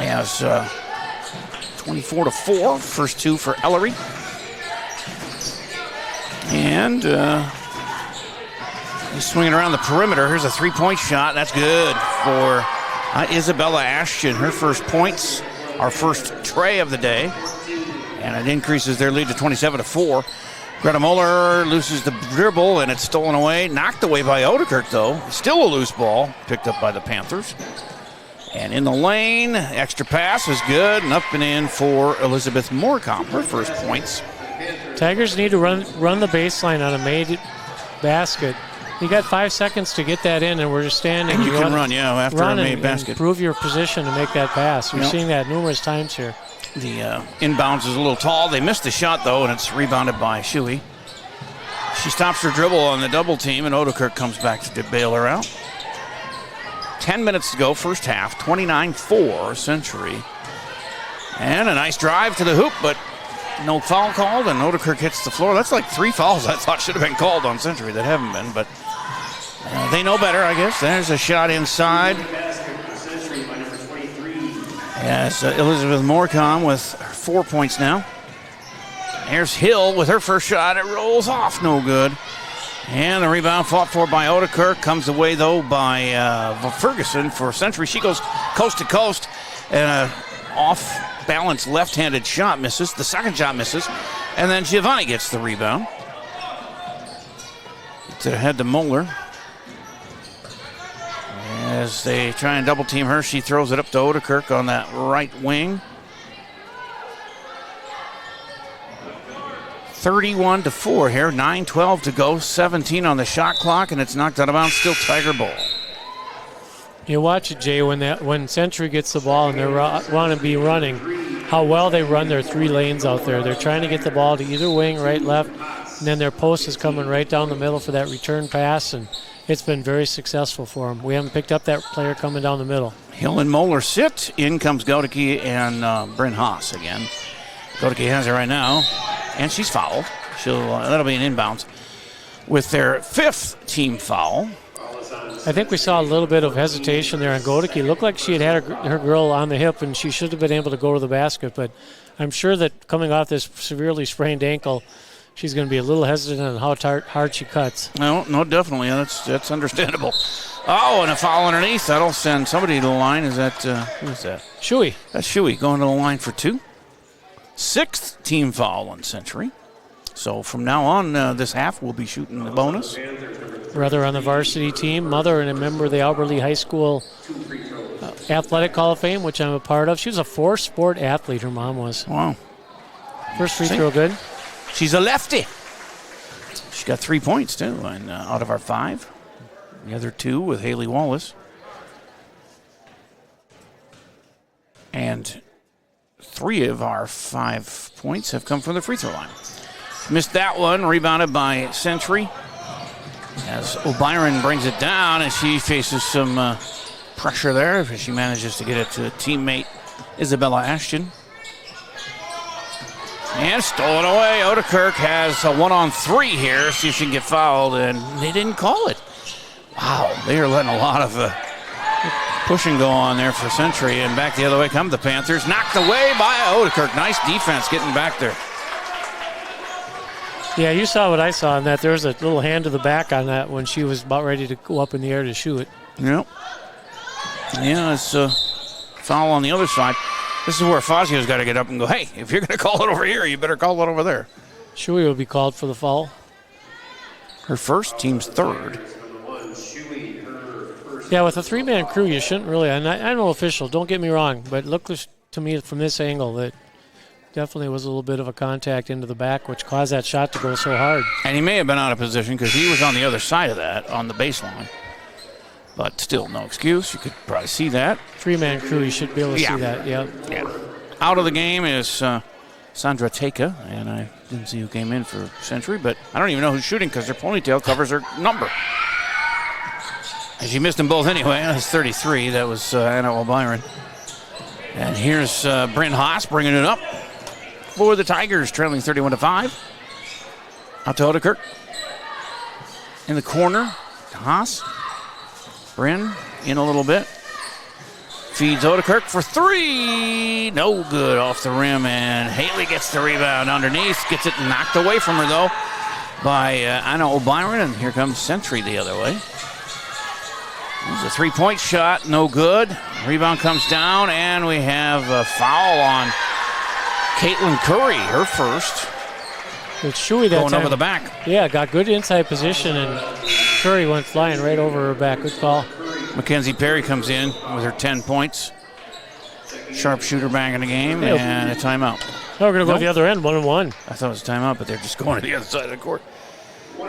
Yeah, it's 24-4. First 2 for Ellery. And he's swinging around the perimeter. Here's a 3-point shot. That's good for Isabella Ashton. Her first points, our first tray of the day. And it increases their lead to 27-4. Greta Moeller loses the dribble, and it's stolen away. Knocked away by Odekirk, though. Still a loose ball, picked up by the Panthers. And in the lane, extra pass is good, and up and in for Elizabeth Moorcomb, her first points. Tigers need to run the baseline on a made basket. You got 5 seconds to get that in, and we're just standing. And you can run, after a made basket. Improve your position to make that pass. We've seen that numerous times here. The inbounds is a little tall. They missed the shot, though, and it's rebounded by Shuey. She stops her dribble on the double team, and Odekirk comes back to bail her out. 10 minutes to go, first half, 29-4 Century. And a nice drive to the hoop, but no foul called, and Odekirk hits the floor. That's like 3 fouls I thought should have been called on Century that haven't been, but they know better, I guess. There's a shot inside. Yes, Elizabeth Moorcomb with 4 points now. There's Hill with her first shot. It rolls off, no good. And the rebound fought for by Odekirk. Comes away, though, by Ferguson for Century. She goes coast to coast, and an off-balance left-handed shot misses. The second shot misses. And then Giovanni gets the rebound. It's ahead to Moeller. As they try and double-team her, she throws it up to Odekirk on that right wing. 31-4 here, 9:12 to go, 17 on the shot clock, and it's knocked out of bounds. Still Tiger ball. You watch it, Jay, when Century gets the ball and they want to be running, how well they run their 3 lanes out there. They're trying to get the ball to either wing, right, left, and then their post is coming right down the middle for that return pass, and it's been very successful for them. We haven't picked up that player coming down the middle. Hill and Moeller sit. In comes Godeke and Bryn Haas again. Godeke has it right now, and she's fouled. That'll be an inbounds with their 5th team foul. I think we saw a little bit of hesitation there on Godeke. Looked like she had her girl on the hip, and she should have been able to go to the basket, but I'm sure that coming off this severely sprained ankle, she's going to be a little hesitant on how hard she cuts. No, definitely. That's understandable. Oh, and a foul underneath. That'll send somebody to the line. Is that, who is that? Shuey. That's Shuey going to the line for 2. 6th team foul on Century. So from now on, this half we'll be shooting the bonus. Brother on the varsity team, mother and a member of the Alberley High School Athletic Hall of Fame, which I'm a part of. She was a 4-sport athlete, her mom was. Wow. First free throw good. She's a lefty. She got 3 points, too, and out of our 5. The other 2 with Haley Wallace. And 3 of our 5 points have come from the free throw line. Missed that one, rebounded by Century. As O'Byron brings it down, and she faces some pressure there. She manages to get it to teammate Isabella Ashton. And stolen away. Odekirk has a 1-on-3 here. See if she can get fouled, and they didn't call it. Wow, they are letting a lot of push and go on there for Century. And back the other way come the Panthers. Knocked away by Odekirk. Nice defense getting back there. Yeah, you saw what I saw in that. There was a little hand to the back on that when she was about ready to go up in the air to shoot it. Yep. Yeah, it's a foul on the other side. This is where Fazio's got to get up and go, hey, if you're going to call it over here, you better call it over there. Shuey will be called for the foul. Her first, team's third. Yeah, with a three-man crew, you shouldn't really. I'm no official, don't get me wrong, but look to me from this angle that definitely was a little bit of a contact into the back, which caused that shot to go so hard. And he may have been out of position because he was on the other side of that, on the baseline. But still, no excuse. You could probably see that. Three-man crew, you should be able to see that, yeah. Out of the game is Sandra Teka, and I didn't see who came in for Century, but I don't even know who's shooting because their ponytail covers her number. And she missed them both anyway. That's 33. That was Anna O'Byron. And here's Bryn Haas bringing it up for the Tigers, trailing 31-5. Out to Odekirk. In the corner to Haas. Bryn in a little bit. Feeds Odekirk for three. No good off the rim. And Haley gets the rebound underneath. Gets it knocked away from her, though, by Anna O'Byron. And here comes Century the other way. There's a three-point shot, no good. Rebound comes down, and we have a foul on Caitlin Curry, her first. It's Shuey that going time. Over the back. Yeah, got good inside position, and Curry went flying right over her back. Good call. Mackenzie Perry comes in with her 10 points. Sharpshooter back in the game, and a timeout. No, we're going to go to the other end, 1-1. I thought it was a timeout, but they're just going to the other side of the court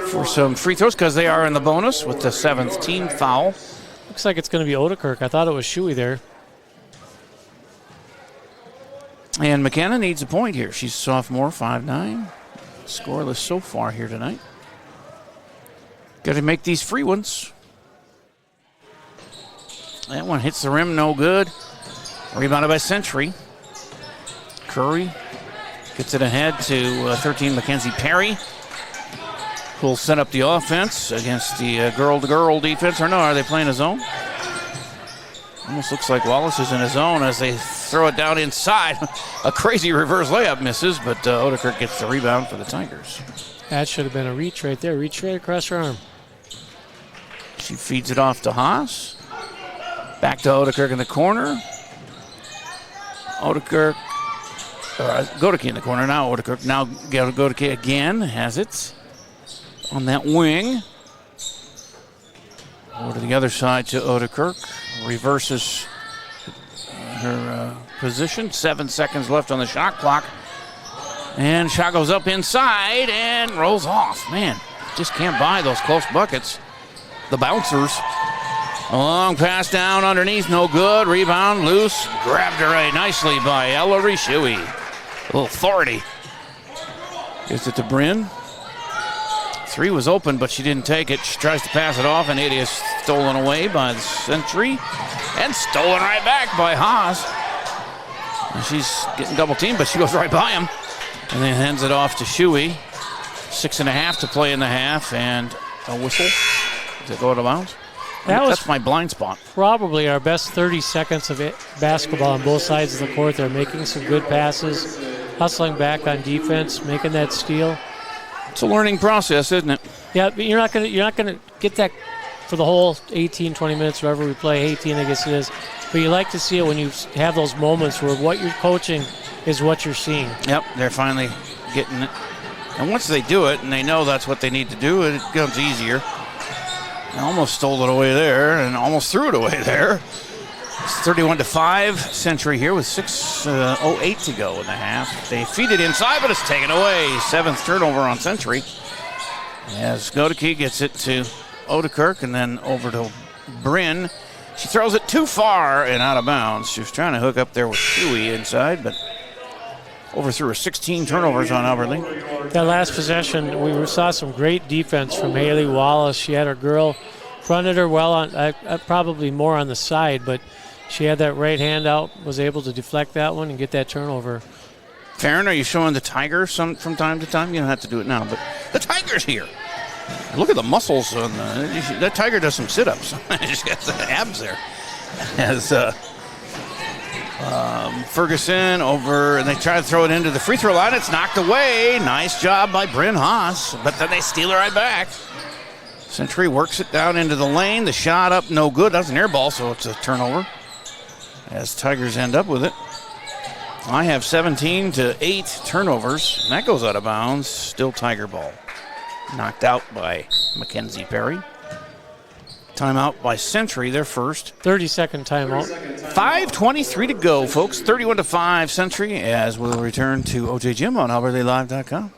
for some free throws because they are in the bonus with the seventh team foul. Looks like it's going to be Odekirk. I thought it was Shuey there. And McKenna needs a point here. She's a sophomore, 5'9". Scoreless so far here tonight. Got to make these free ones. That one hits the rim, no good. Rebounded by Century. Curry gets it ahead to 13, Mackenzie Perry, who'll set up the offense against the girl-to-girl defense. Or no, are they playing a zone? Almost looks like Wallace is in a zone as they throw it down inside. A crazy reverse layup misses, but Odekirk gets the rebound for the Tigers. That should have been a reach right there. Reach right across her arm. She feeds it off to Haas. Back to Odekirk in the corner. Godeke in the corner. Now Odekirk. Now Godeke again has it on that wing. Over to the other side to Odekirk. Reverses her position. 7 seconds left on the shot clock. And shot goes up inside and rolls off. Man, just can't buy those close buckets. The bouncers. A long pass down underneath. No good. Rebound loose. Grabbed her right nicely by Ella Rishui. A little authority. Gives it to Bryn. Three was open, but she didn't take it. She tries to pass it off, and it is stolen away by the Century. And stolen right back by Haas. And she's getting double teamed, but she goes right by him. And then hands it off to Shuey. 6.5 to play in the half, and a whistle. Does it go out of bounds? That's my blind spot. Probably our best 30 seconds of basketball on both sides of the court. They're making some good passes, hustling back on defense, making that steal. It's a learning process, isn't it? Yeah, but you're not gonna get that for the whole 18, 20 minutes, wherever we play. 18, I guess it is. But you like to see it when you have those moments where what you're coaching is what you're seeing. Yep, they're finally getting it. And once they do it and they know that's what they need to do, it becomes easier. I almost stole it away there and almost threw it away there. It's 31-5. Century here with 6:08 to go in the half. They feed it inside, but it's taken away. 7th turnover on Century. As Godeke gets it to Odekirk and then over to Bryn. She throws it too far and out of bounds. She was trying to hook up there with Shuey inside, but overthrew her. 16 turnovers on Albertley. That last possession, we saw some great defense from Haley Wallace. She had her girl, fronted her well on, probably more on the side, but she had that right hand out, was able to deflect that one and get that turnover. Farron, are you showing the Tiger from time to time? You don't have to do it now, but the Tiger's here. Look at the muscles on that Tiger does some sit-ups. She's got the abs there. As Ferguson over, and they try to throw it into the free throw line. It's knocked away. Nice job by Bryn Haas, but then they steal it right back. Century works it down into the lane. The shot up, no good. That's an air ball, so it's a turnover. As Tigers end up with it. I have 17-8 turnovers, and that goes out of bounds. Still Tiger ball. knocked out by Mackenzie Perry. Timeout by Century, their first. 30-second timeout. 5:23 to go, folks. 31-5 Century, as we'll return to OJ Gym on AlbertLive.com.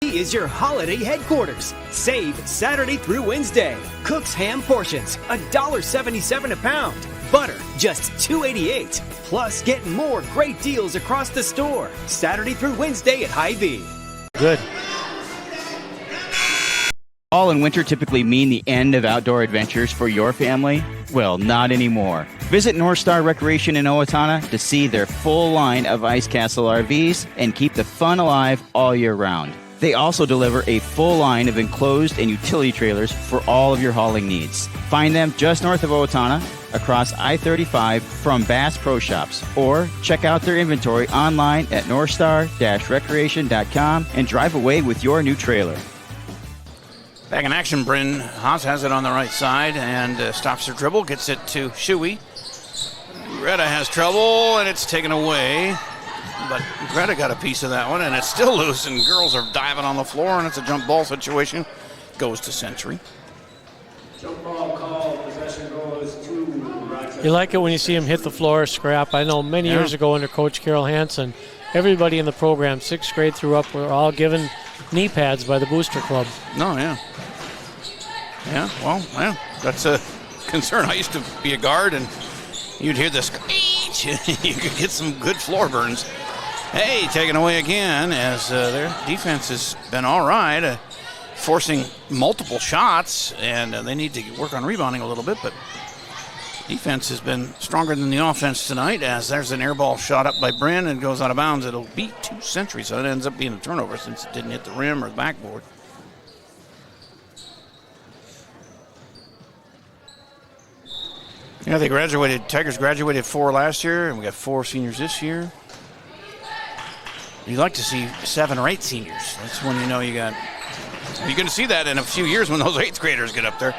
Is your holiday headquarters. Save Saturday through Wednesday. Cook's ham portions, $1.77 a pound. Butter, just $2.88. Plus, get more great deals across the store. Saturday through Wednesday at Hy-Vee. Good. Fall and winter typically mean the end of outdoor adventures for your family? Well, not anymore. Visit North Star Recreation in Owatonna to see their full line of Ice Castle RVs and keep the fun alive all year round. They also deliver a full line of enclosed and utility trailers for all of your hauling needs. Find them just north of Owatonna, across I-35 from Bass Pro Shops, or check out their inventory online at northstar-recreation.com and drive away with your new trailer. Back in action, Bryn Haas has it on the right side and stops her dribble, gets it to Shuey. Greta has trouble, and it's taken away. But Greta got a piece of that one, and it's still loose, and girls are diving on the floor, and it's a jump ball situation. Goes to Century. Jump ball call, possession goes to Rochester. You like it when you see him hit the floor, scrap. I know many years ago under Coach Carol Hansen, everybody in the program, 6th grade through up, were all given knee pads by the Booster Club. No, yeah. Yeah, well, yeah, that's a concern. I used to be a guard, and you'd hear this, you could get some good floor burns. Hey, taken away again, as their defense has been all right, forcing multiple shots, and they need to work on rebounding a little bit, but defense has been stronger than the offense tonight, as there's an air ball shot up by Bryn and goes out of bounds. It'll beat 2 Century, so it ends up being a turnover since it didn't hit the rim or the backboard. Yeah, Tigers graduated 4 last year, and we got 4 seniors this year. You'd like to see 7 or 8 seniors. That's when you know you're going to see that in a few years when those 8th graders get up there.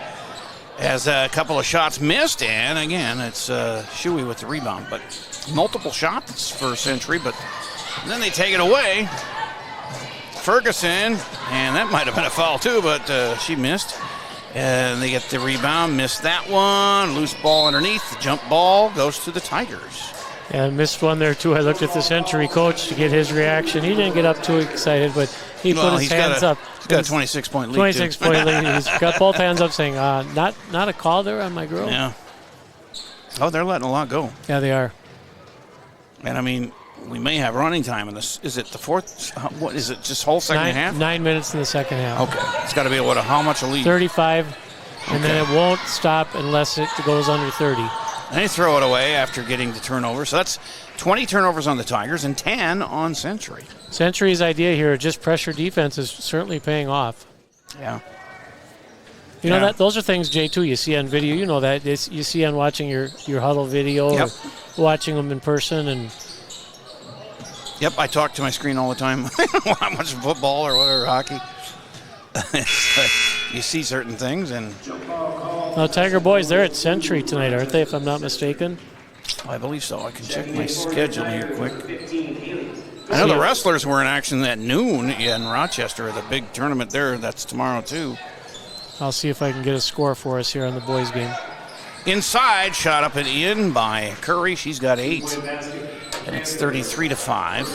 As a couple of shots missed, and again, it's Shuey with the rebound. But multiple shots for Century, but then they take it away. Ferguson, and that might have been a foul too, but she missed. And they get the rebound, missed that one. Loose ball underneath. The jump ball goes to the Tigers. Yeah, missed one there too. I looked at the Century coach to get his reaction. He didn't get up too excited, but he put his hands up. He's got a 26-point lead. 26-point lead. He's got both hands up saying, not a call there on my girl. Yeah. Oh, they're letting a lot go. Yeah, they are. And, I mean, we may have running time in this. Is it the fourth? What is it, just whole second half? 9 minutes in the second half. Okay. It's got to be, how much a lead? 35, and then it won't stop unless it goes under 30. And they throw it away after getting the turnover. So that's 20 turnovers on the Tigers and 10 on Century. Century's idea here, just pressure defense, is certainly paying off. Yeah. You know, that those are things, Jay, too, you see on video. You know that. You see on watching your huddle video or watching them in person. And Yep, I talk to my screen all the time. I'm watching football or whatever, hockey. You see certain things. And now, Tiger boys, they're at Century tonight, aren't they, if I'm not mistaken? I believe so. I can check my schedule here quick. I know the Wrestlers were in action at noon in Rochester, the big tournament there. That's tomorrow, too. I'll see if I can get a score for us here on the boys' game. Inside, shot up and in by Curry. She's got 8. And it's 33-5.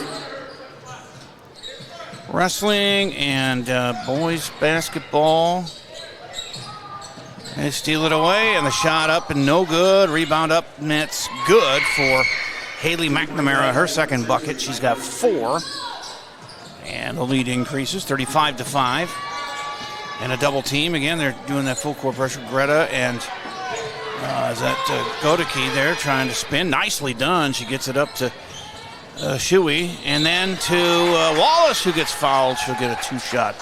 Wrestling and boys basketball. They steal it away, and the shot up and no good. Rebound up, net's good for Haley McNamara, her second bucket. She's got 4. And the lead increases, 35-5. And a double team. Again, they're doing that full court pressure. Greta and is that Godeke there trying to spin. Nicely done. She gets it up to Shuey. And then to Wallace, who gets fouled. She'll get a 2-shot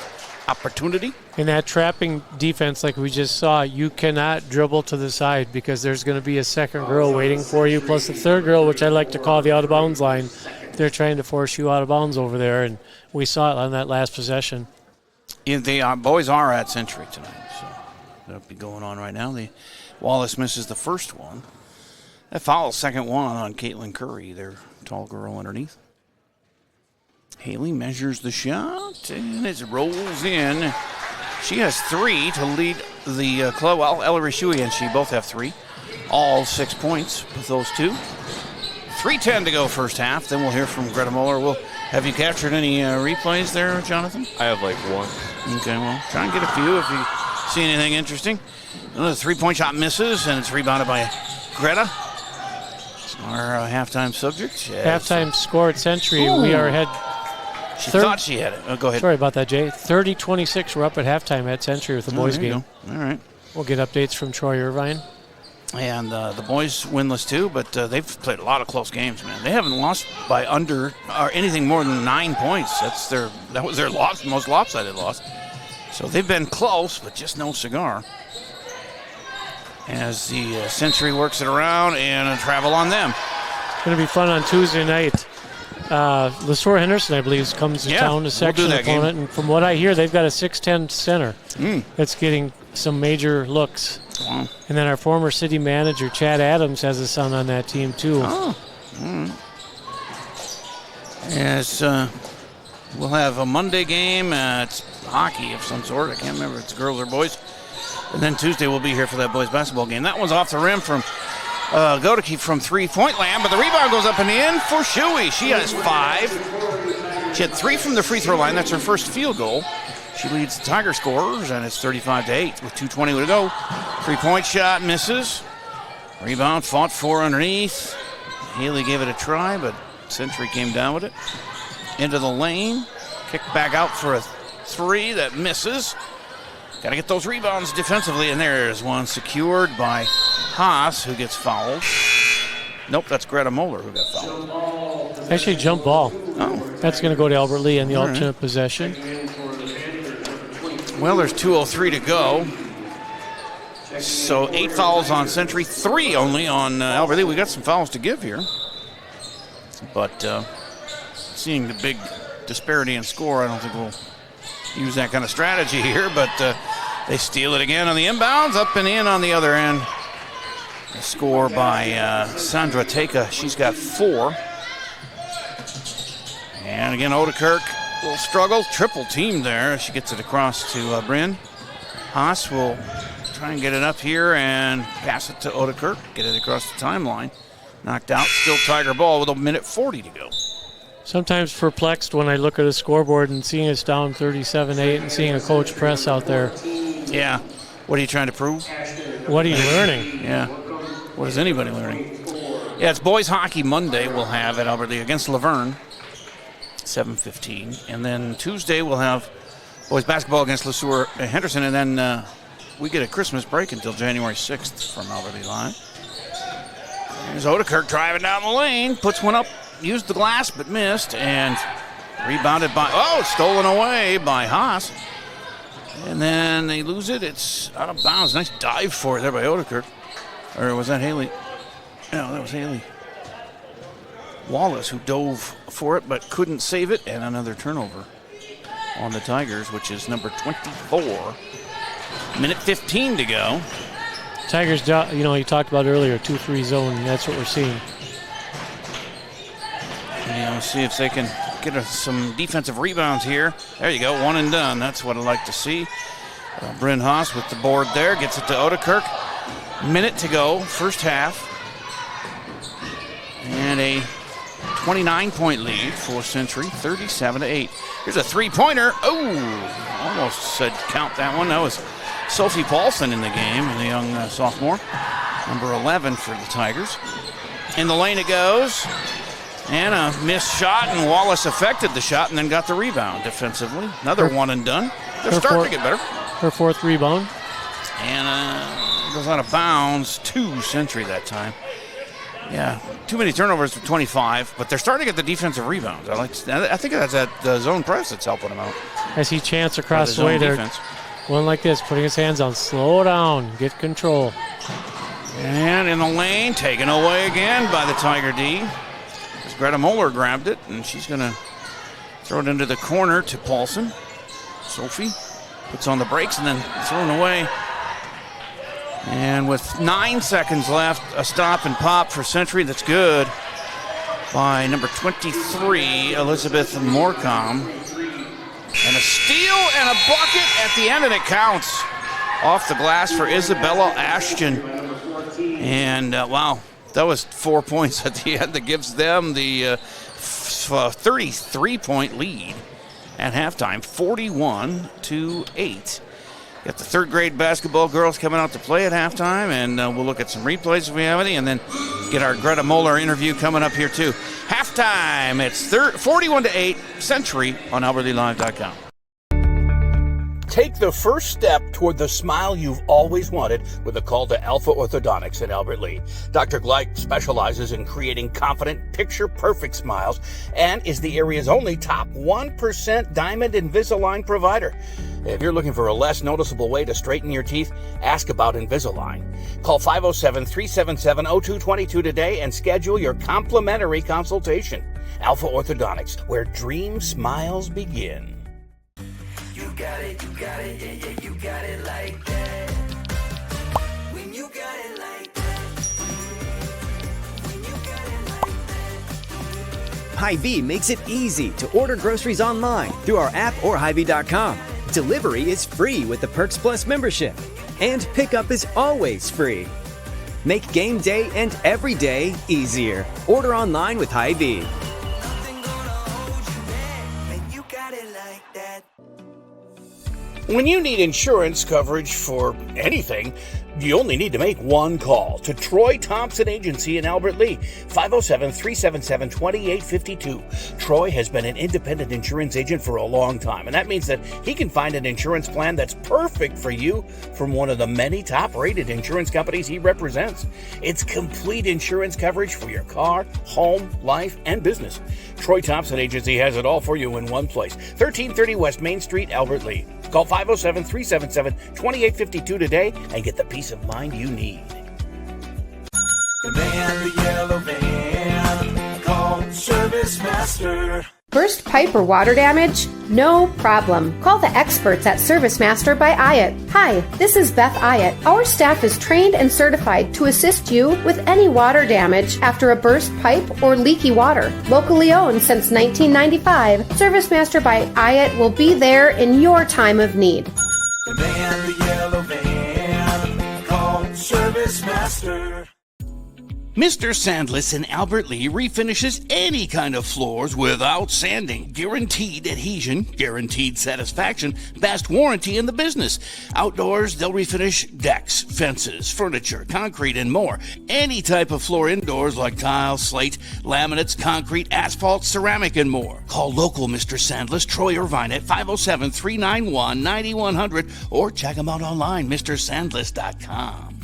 opportunity. In that trapping defense like we just saw, you cannot dribble to the side because there's going to be a second girl waiting for you, plus the third girl, which I like to call the out-of-bounds line. They're trying to force you out of bounds over there, and we saw it on that last possession. Yeah, the boys are at Century tonight, so that'll be going on right now. Wallace misses the first one. That foul, second one on Caitlin Curry, their tall girl underneath. Haley measures the shot, and it rolls in. She has 3 to lead the club. Well, Ellery Shuey and she both have 3. All 6 points with those two. 3:10 to go first half. Then we'll hear from Greta Muller. Have you captured any replays there, Jonathan? I have like 1. Okay, well, try and get a few if you see anything interesting. Another 3-point shot misses, and it's rebounded by Greta. Our halftime subject. Halftime score at Century. We are ahead. She thought she had it. Oh, go ahead. Sorry about that, Jay. 30-26. We're up at halftime at Century with the boys game. All right. We'll get updates from Troy Irvine. And the boys winless too, but they've played a lot of close games, man. They haven't lost by under or anything more than 9 points. That was their most lopsided loss. So they've been close, but just no cigar. As the Century works it around and a travel on them. It's going to be fun on Tuesday night. LeSueur Henderson, I believe, comes to town to section opponent. Game. And from what I hear, they've got a 6'10 center that's getting some major looks. Wow. And then our former city manager, Chad Adams, has a son on that team, too. Oh. Yes, we'll have a Monday game. It's hockey of some sort. I can't remember if it's girls or boys. And then Tuesday we'll be here for that boys basketball game. That one's off the rim from Godeke from 3-point land, but the rebound goes up and in for Shuey. She has 5. She had 3 from the free throw line. That's her first field goal. She leads the Tiger scorers, and it's 35-8 with 2:20 to go. 3-point shot misses. Rebound fought for underneath. Haley gave it a try, but Century came down with it. Into the lane. Kicked back out for a 3 that misses. Got to get those rebounds defensively, and there's one secured by Haas, who gets fouled. Nope, that's Greta Muller who got fouled. Actually, jump ball. Oh. That's going to go to Albert Lee in the alternate possession. Well, there's 2:03 to go. So 8 fouls on Century, 3 only on Albert Lee. We got some fouls to give here. But seeing the big disparity in score, I don't think we'll use that kind of strategy here. But they steal it again on the inbounds, up and in on the other end. A score by Sandra Teka. She's got 4. And again, Odekirk. Little struggle, triple team there. She gets it across to Bryn. Haas will try and get it up here and pass it to Odekirk. Get it across the timeline. Knocked out, still Tiger ball with 1:40 to go. Sometimes perplexed when I look at a scoreboard and seeing it's down 37-8 and seeing a coach press out there. Yeah. What are you trying to prove? What are you learning? Yeah. What is anybody learning? Yeah, it's boys hockey Monday we'll have at Albert Lee against Laverne. 7:15, and then Tuesday we'll have boys basketball against LeSueur Henderson, and then we get a Christmas break until January 6th from Albert Lee Live. There's Odekirk driving down the lane, puts one up, used the glass but missed, and rebounded by, stolen away by Haas. And then they lose it, it's out of bounds. Nice dive for it there by Odekirk. Or was that Haley? No, that was Haley Wallace, who dove for it but couldn't save it, and another turnover on the Tigers, which is number 24. Minute 15 to go. Tigers, you talked about earlier, 2-3 zone, and that's what we're seeing. See if they can get some defensive rebounds here. There you go, one and done. That's what I'd like to see. Bryn Haas with the board there, gets it to Odekirk. Minute to go, first half. And a 29-point lead for Century, 37-8. Here's a 3-pointer. Oh, almost said count that one. That was Sophie Paulson in the game, the young sophomore. Number 11 for the Tigers. In the lane it goes. And a missed shot, and Wallace affected the shot and then got the rebound defensively. Another one and done. They're starting to get better. Her 4th rebound. And goes out of bounds to Century that time. Yeah, too many turnovers for 25, but they're starting to get the defensive rebounds. I think that's that zone press that's helping them out. I see Chance across the way there. One like this, putting his hands on. Slow down, get control. And in the lane, taken away again by the Tiger D. Greta Muller grabbed it, and she's going to throw it into the corner to Paulson. Sophie puts on the brakes and then thrown away. And with 9 seconds left, a stop and pop for Century. That's good by number 23, Elizabeth Morecombe. And a steal and a bucket at the end, and it counts. Off the glass for Isabella Ashton. And, wow, that was 4 points at the end. That gives them the 33-point lead at halftime, 41-8. Got the third grade basketball girls coming out to play at halftime, and we'll look at some replays if we have any, and then get our Greta Moeller interview coming up here too. Halftime, it's 41-8, Century on AlbertLeeLive.com. Take the first step toward the smile you've always wanted with a call to Alpha Orthodontics in Albert Lea. Dr. Gleich specializes in creating confident, picture-perfect smiles and is the area's only top 1% Diamond Invisalign provider. If you're looking for a less noticeable way to straighten your teeth, ask about Invisalign. Call 507-377-0222 today and schedule your complimentary consultation. Alpha Orthodontics, where dream smiles begin. You got it, yeah, you got it like that. When you got it like that. When you got it like that. Hy-Vee makes it easy to order groceries online through our app or Hy-Vee.com. Delivery is free with the Perks Plus membership, and pickup is always free. Make game day and every day easier. Order online with Hy-Vee. Nothing gonna hold you back when you got it like that. When you need insurance coverage for anything, you only need to make one call to Troy Thompson Agency in Albert Lea, 507-377-2852. Troy has been an independent insurance agent for a long time, and that means that he can find an insurance plan that's perfect for you from one of the many top-rated insurance companies he represents. It's complete insurance coverage for your car, home, life, and business. Troy Thompson Agency has it all for you in one place, 1330 West Main Street, Albert Lea. Call 507-377-2852 today and get the peace of mind you need. The man, the yellow van, call Service Master. Burst pipe or water damage? No problem. Call the experts at Service Master by Hyatt. Hi, this is Beth Hyatt. Our staff is trained and certified to assist you with any water damage after a burst pipe or leaky water. Locally owned since 1995, Service Master by Hyatt will be there in your time of need. The man, the yellow van, call Service Master. Mr. Sandless in Albert Lea refinishes any kind of floors without sanding. Guaranteed adhesion, guaranteed satisfaction, best warranty in the business. Outdoors, they'll refinish decks, fences, furniture, concrete, and more. Any type of floor indoors like tile, slate, laminates, concrete, asphalt, ceramic, and more. Call local Mr. Sandless, Troy Irvine at 507-391-9100 or check him out online, MrSandless.com.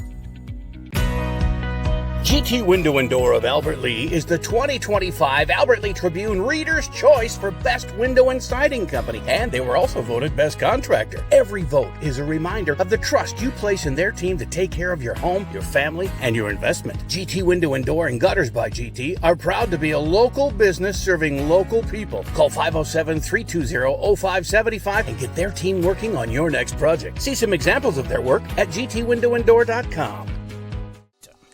GT Window and Door of Albert Lea is the 2025 Albert Lea Tribune Reader's Choice for Best Window and Siding Company, and they were also voted Best Contractor. Every vote is a reminder of the trust you place in their team to take care of your home, your family, and your investment. GT Window and Door and Gutters by GT are proud to be a local business serving local people. Call 507-320-0575 and get their team working on your next project. See some examples of their work at gtwindowanddoor.com.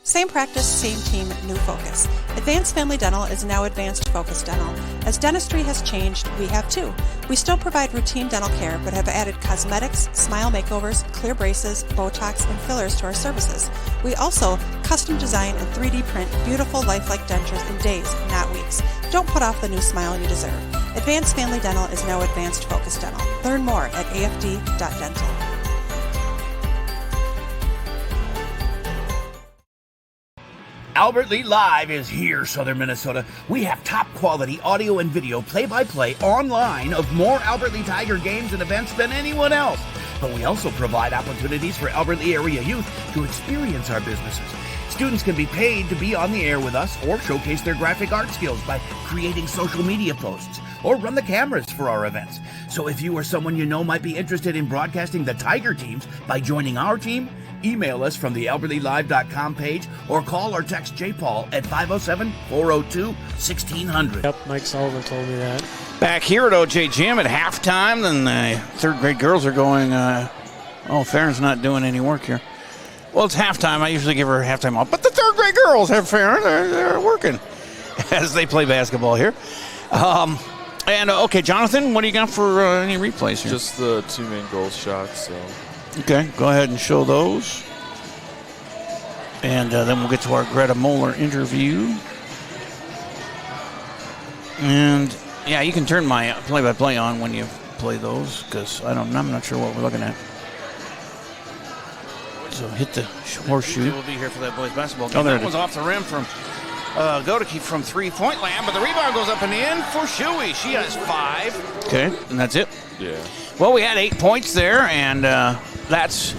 Same practice, same team, new focus. Advanced Family Dental is now Advanced Focus Dental. As dentistry has changed, we have too. We still provide routine dental care, but have added cosmetics, smile makeovers, clear braces, Botox, and fillers to our services. We also custom design and 3D print beautiful lifelike dentures in days, not weeks. Don't put off the new smile you deserve. Advanced Family Dental is now Advanced Focus Dental. Learn more at afd.dental. Albert Lea Live is here, Southern Minnesota. We have top quality audio and video play-by-play online of more Albert Lea Tiger games and events than anyone else. But we also provide opportunities for Albert Lea area youth to experience our businesses. Students can be paid to be on the air with us or showcase their graphic art skills by creating social media posts or run the cameras for our events. So if you or someone you know might be interested in broadcasting the Tiger teams by joining our team, email us from the AlbertLeeLive.com page or call or text J. Paul at 507-402-1600. Yep, Mike Sullivan told me that. Back here at OJ Gym at halftime, then the third grade girls are going, Farron's not doing any work here. Well, it's halftime. I usually give her halftime off. But the third grade girls have Farron. They're working as they play basketball here. And, okay, Jonathan, what do you got for any replays here? Just the 2 main goal shots. So. Okay, go ahead and show those. And then we'll get to our Greta Moeller interview. And, yeah, you can turn my play-by-play on when you play those, because I'm not sure what we're looking at. So hit the horseshoe. We'll be here for that boys basketball game. That one's off the rim from Godeke from three-point land, but the rebound goes up and in for Shuey. She has 5. Okay, and that's it? Yeah. Well, we had 8 points there, and that's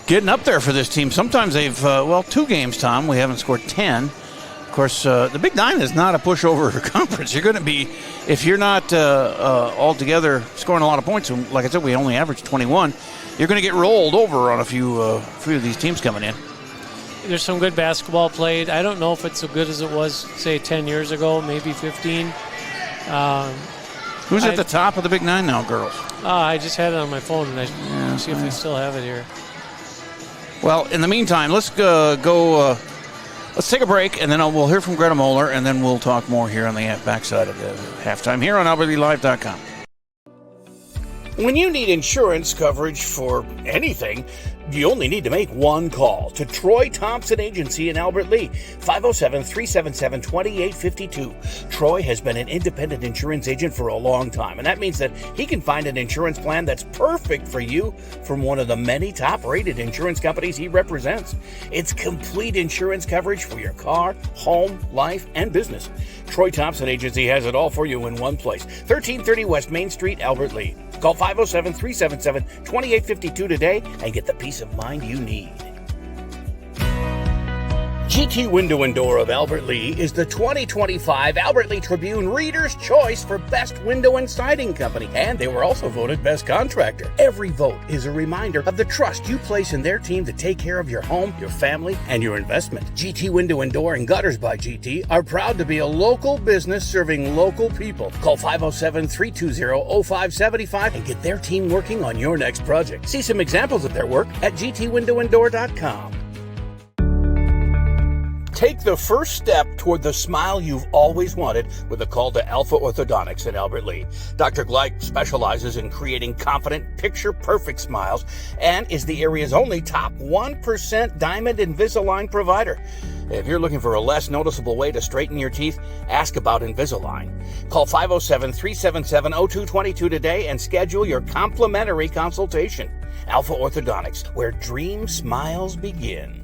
getting up there for this team. Sometimes they've, 2 games, Tom, we haven't scored 10. Of course, the Big 9 is not a pushover conference. You're going to be, if you're not altogether scoring a lot of points, and like I said, we only average 21, you're going to get rolled over on a few of these teams coming in. There's some good basketball played. I don't know if it's as good as it was, say, 10 years ago, maybe 15. Who's at the top of the Big 9 now, girls? I just had it on my phone, and I see if we still have it here. Well, in the meantime, let's let's take a break, and then we'll hear from Greta Moeller, and then we'll talk more here on the backside of the halftime here on AlbertLeeLive.com. When you need insurance coverage for anything, you only need to make one call to Troy Thompson Agency in Albert Lea, 507-377-2852. Troy has been an independent insurance agent for a long time, and that means that he can find an insurance plan that's perfect for you from one of the many top-rated insurance companies he represents. It's complete insurance coverage for your car, home, life, and business. Troy Thompson Agency has it all for you in one place, 1330 West Main Street, Albert Lea. Call 507-377-2852 today and get the peace of mind you need. GT Window and Door of Albert Lea is the 2025 Albert Lea Tribune Reader's Choice for Best Window and Siding Company, and they were also voted Best Contractor. Every vote is a reminder of the trust you place in their team to take care of your home, your family, and your investment. GT Window and Door and Gutters by GT are proud to be a local business serving local people. Call 507-320-0575 and get their team working on your next project. See some examples of their work at gtwindowanddoor.com. Take the first step toward the smile you've always wanted with a call to Alpha Orthodontics in Albert Lea. Dr. Gleich specializes in creating confident, picture-perfect smiles and is the area's only top 1% Diamond Invisalign provider. If you're looking for a less noticeable way to straighten your teeth, ask about Invisalign. Call 507-377-0222 today and schedule your complimentary consultation. Alpha Orthodontics, where dream smiles begin.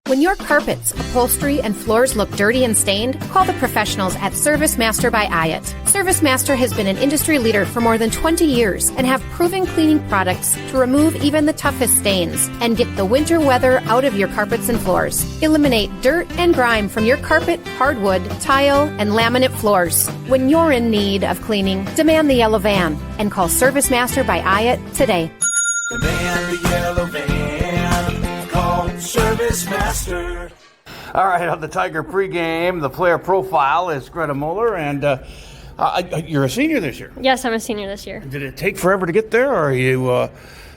When your carpets, upholstery, and floors look dirty and stained, call the professionals at Service Master by Hyatt. Service Master has been an industry leader for more than 20 years and have proven cleaning products to remove even the toughest stains and get the winter weather out of your carpets and floors. Eliminate dirt and grime from your carpet, hardwood, tile, and laminate floors. When you're in need of cleaning, demand the yellow van and call Service Master by Hyatt today. Demand the yellow van. Call Service Master. All right, on the Tiger pregame, the player profile is Greta Moeller, and you're a senior this year. Yes, I'm a senior this year. Did it take forever to get there, or are you?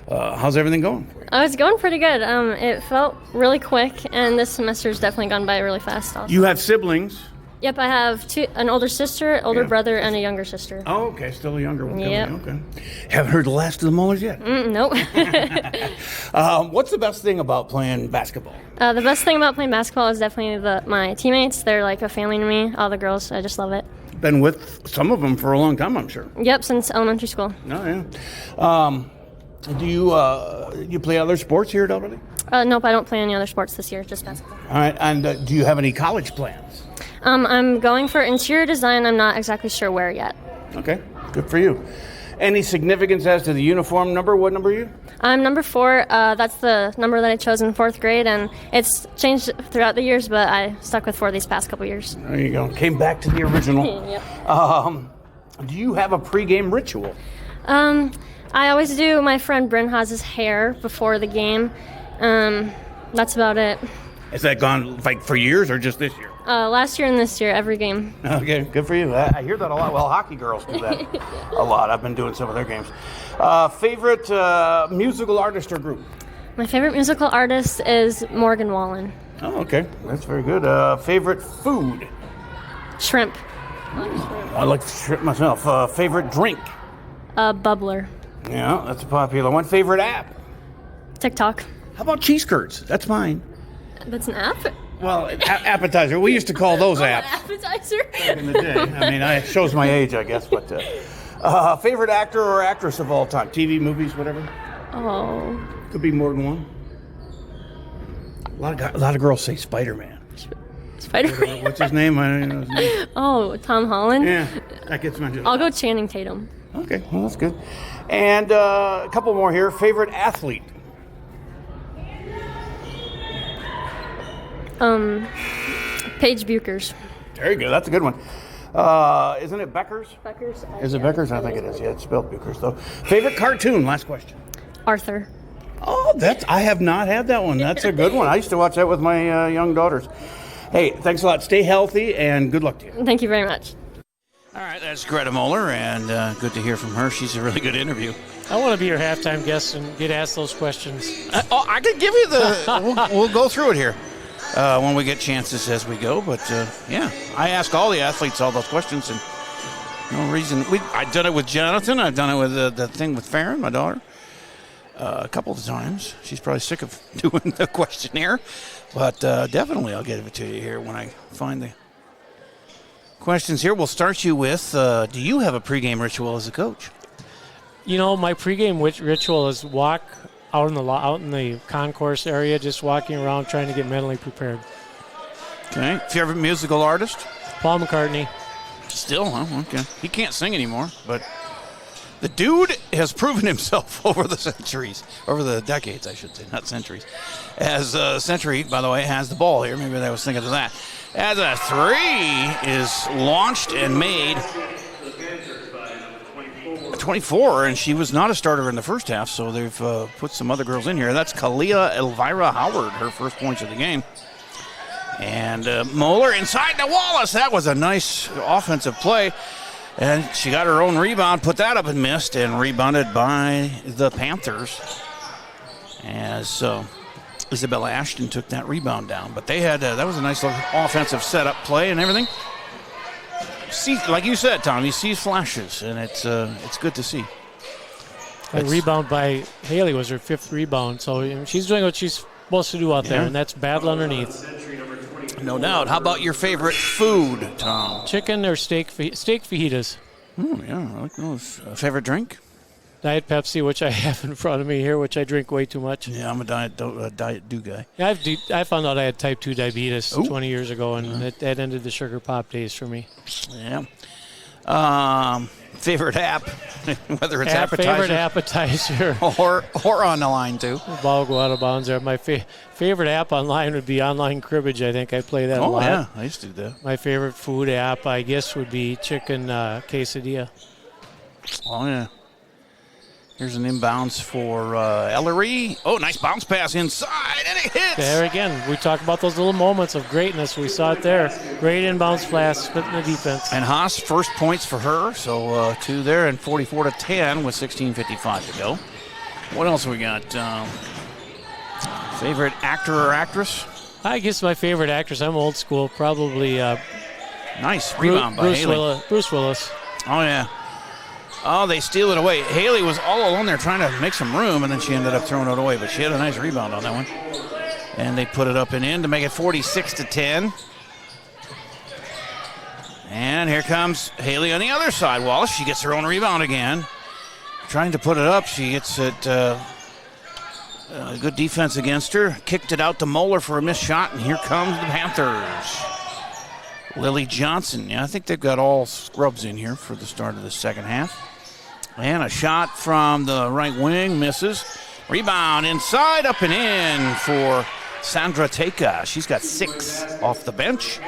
How's everything going? I was going pretty good. It felt really quick, and this semester's definitely gone by really fast. Also. You have siblings. Yep, I have an older sister, older brother, and a younger sister. Oh, okay, still a younger one. Yep. Okay. Haven't heard the last of the Moellers yet? Nope. What's the best thing about playing basketball? The best thing about playing basketball is definitely my teammates. They're like a family to me. All the girls, I just love it. Been with some of them for a long time, I'm sure. Yep, since elementary school. Oh, yeah. Do you play other sports here at Albert Lea? Nope, I don't play any other sports this year, just basketball. All right, and do you have any college plans? I'm going for interior design. I'm not exactly sure where yet. Okay, good for you. Any significance as to the uniform number? What number are you? I'm number 4. That's the number that I chose in 4th grade, and it's changed throughout the years, but I stuck with 4 these past couple years. There you go. Came back to the original. Yep. Do you have a pregame ritual? I always do my friend Bryn Haas's hair before the game. That's about it. Has that gone like for years or just this year? Last year and this year, every game. Okay, good for you. I hear that a lot. Well, hockey girls do that a lot. I've been doing some of their games. Favorite musical artist or group? My favorite musical artist is Morgan Wallen. Oh, okay. That's very good. Favorite food? Shrimp. I like shrimp myself. Favorite drink? Bubbler. Yeah, that's a popular one. Favorite app? TikTok. How about cheese curds? That's mine. That's an app? Well, appetizer. We used to call those apps Appetizer? back in the day. I mean, it shows my age, I guess. But favorite actor or actress of all time? TV, movies, whatever? Oh. Could be more than one. A lot of girls say Spider-Man. Spider-Man. What's his name? I don't know his name. Oh, Tom Holland? Yeah, that gets mentioned. I'll go Channing Tatum. Okay, well, that's good. And a couple more here. Favorite athlete? Paige Buchers. Very good. That's a good one. Isn't it Becker's? Becker's. Is it Becker's? I think it is. Yeah, it's spelled Buchers, though. Favorite cartoon? Last question. Arthur. Oh, I have not had that one. That's a good one. I used to watch that with my young daughters. Hey, thanks a lot. Stay healthy, and good luck to you. Thank you very much. All right, that's Greta Moeller, and good to hear from her. She's a really good interview. I want to be your halftime guest and get asked those questions. I could give you the... we'll go through it here when we get chances as we go. But, yeah, I ask all the athletes all those questions, and no reason... I've done it with Jonathan. I've done it with the thing with Farron, my daughter, a couple of times. She's probably sick of doing the questionnaire. But definitely I'll give it to you here when I find the questions here. We'll start you with, do you have a pregame ritual as a coach? You know, my pregame ritual is walk out in the concourse area, just walking around trying to get mentally prepared. Okay. Favorite musical artist? Paul McCartney. Still, huh? Okay. He can't sing anymore, but the dude has proven himself over the decades, I should say, not centuries. As Century, by the way, has the ball here. Maybe I was thinking of that. As a three is launched and made. 24, and she was not a starter in the first half, so they've put some other girls in here. That's Kalia Elvira Howard, her first points of the game. And Moeller inside to Wallace. That was a nice offensive play. And she got her own rebound, put that up and missed, and rebounded by the Panthers as Isabella Ashton took that rebound down. But they had that was a nice little offensive setup play and everything. See, like you said, Tom, he sees flashes, and it's good to see. A rebound by Haley was her fifth rebound, so she's doing what she's supposed to do out there, and that's battle underneath. No doubt. How about your favorite food, Tom? Chicken or steak fajitas. Oh, yeah, I like those. Favorite drink? Diet Pepsi, which I have in front of me here, which I drink way too much. Yeah, I'm a Diet Dew guy. Yeah, I found out I had type 2 diabetes 20 years ago, and that ended the sugar pop days for me. Yeah. Favorite app, whether it's appetizer. Favorite appetizer. or on the line, too. Ball go out of bounds there. My favorite app online would be online cribbage. I think I play that a lot. Oh, yeah, I used to do that. My favorite food app, I guess, would be chicken quesadilla. Oh, yeah. Here's an inbounds for Ellery. Oh, nice bounce pass inside, and it hits. There again, we talk about those little moments of greatness. We saw it there. Great inbounds pass, splitting the defense. And Haas, first points for her. So 2 there and 44-10 with 16:55 to go. What else we got? Favorite actor or actress? I guess my favorite actress, I'm old school, probably nice rebound by Haley. Bruce Willis. Oh, yeah. Oh, they steal it away. Haley was all alone there trying to make some room, and then she ended up throwing it away. But she had a nice rebound on that one. And they put it up and in to make it 46-10. And here comes Haley on the other side. Wallace, she gets her own rebound again. Trying to put it up. She gets it. Good defense against her. Kicked it out to Moeller for a missed shot, and here comes the Panthers. Lily Johnson. Yeah, I think they've got all scrubs in here for the start of the second half. And a shot from the right wing misses. Rebound inside, up and in for Sandra Teka. She's got 6 off the bench.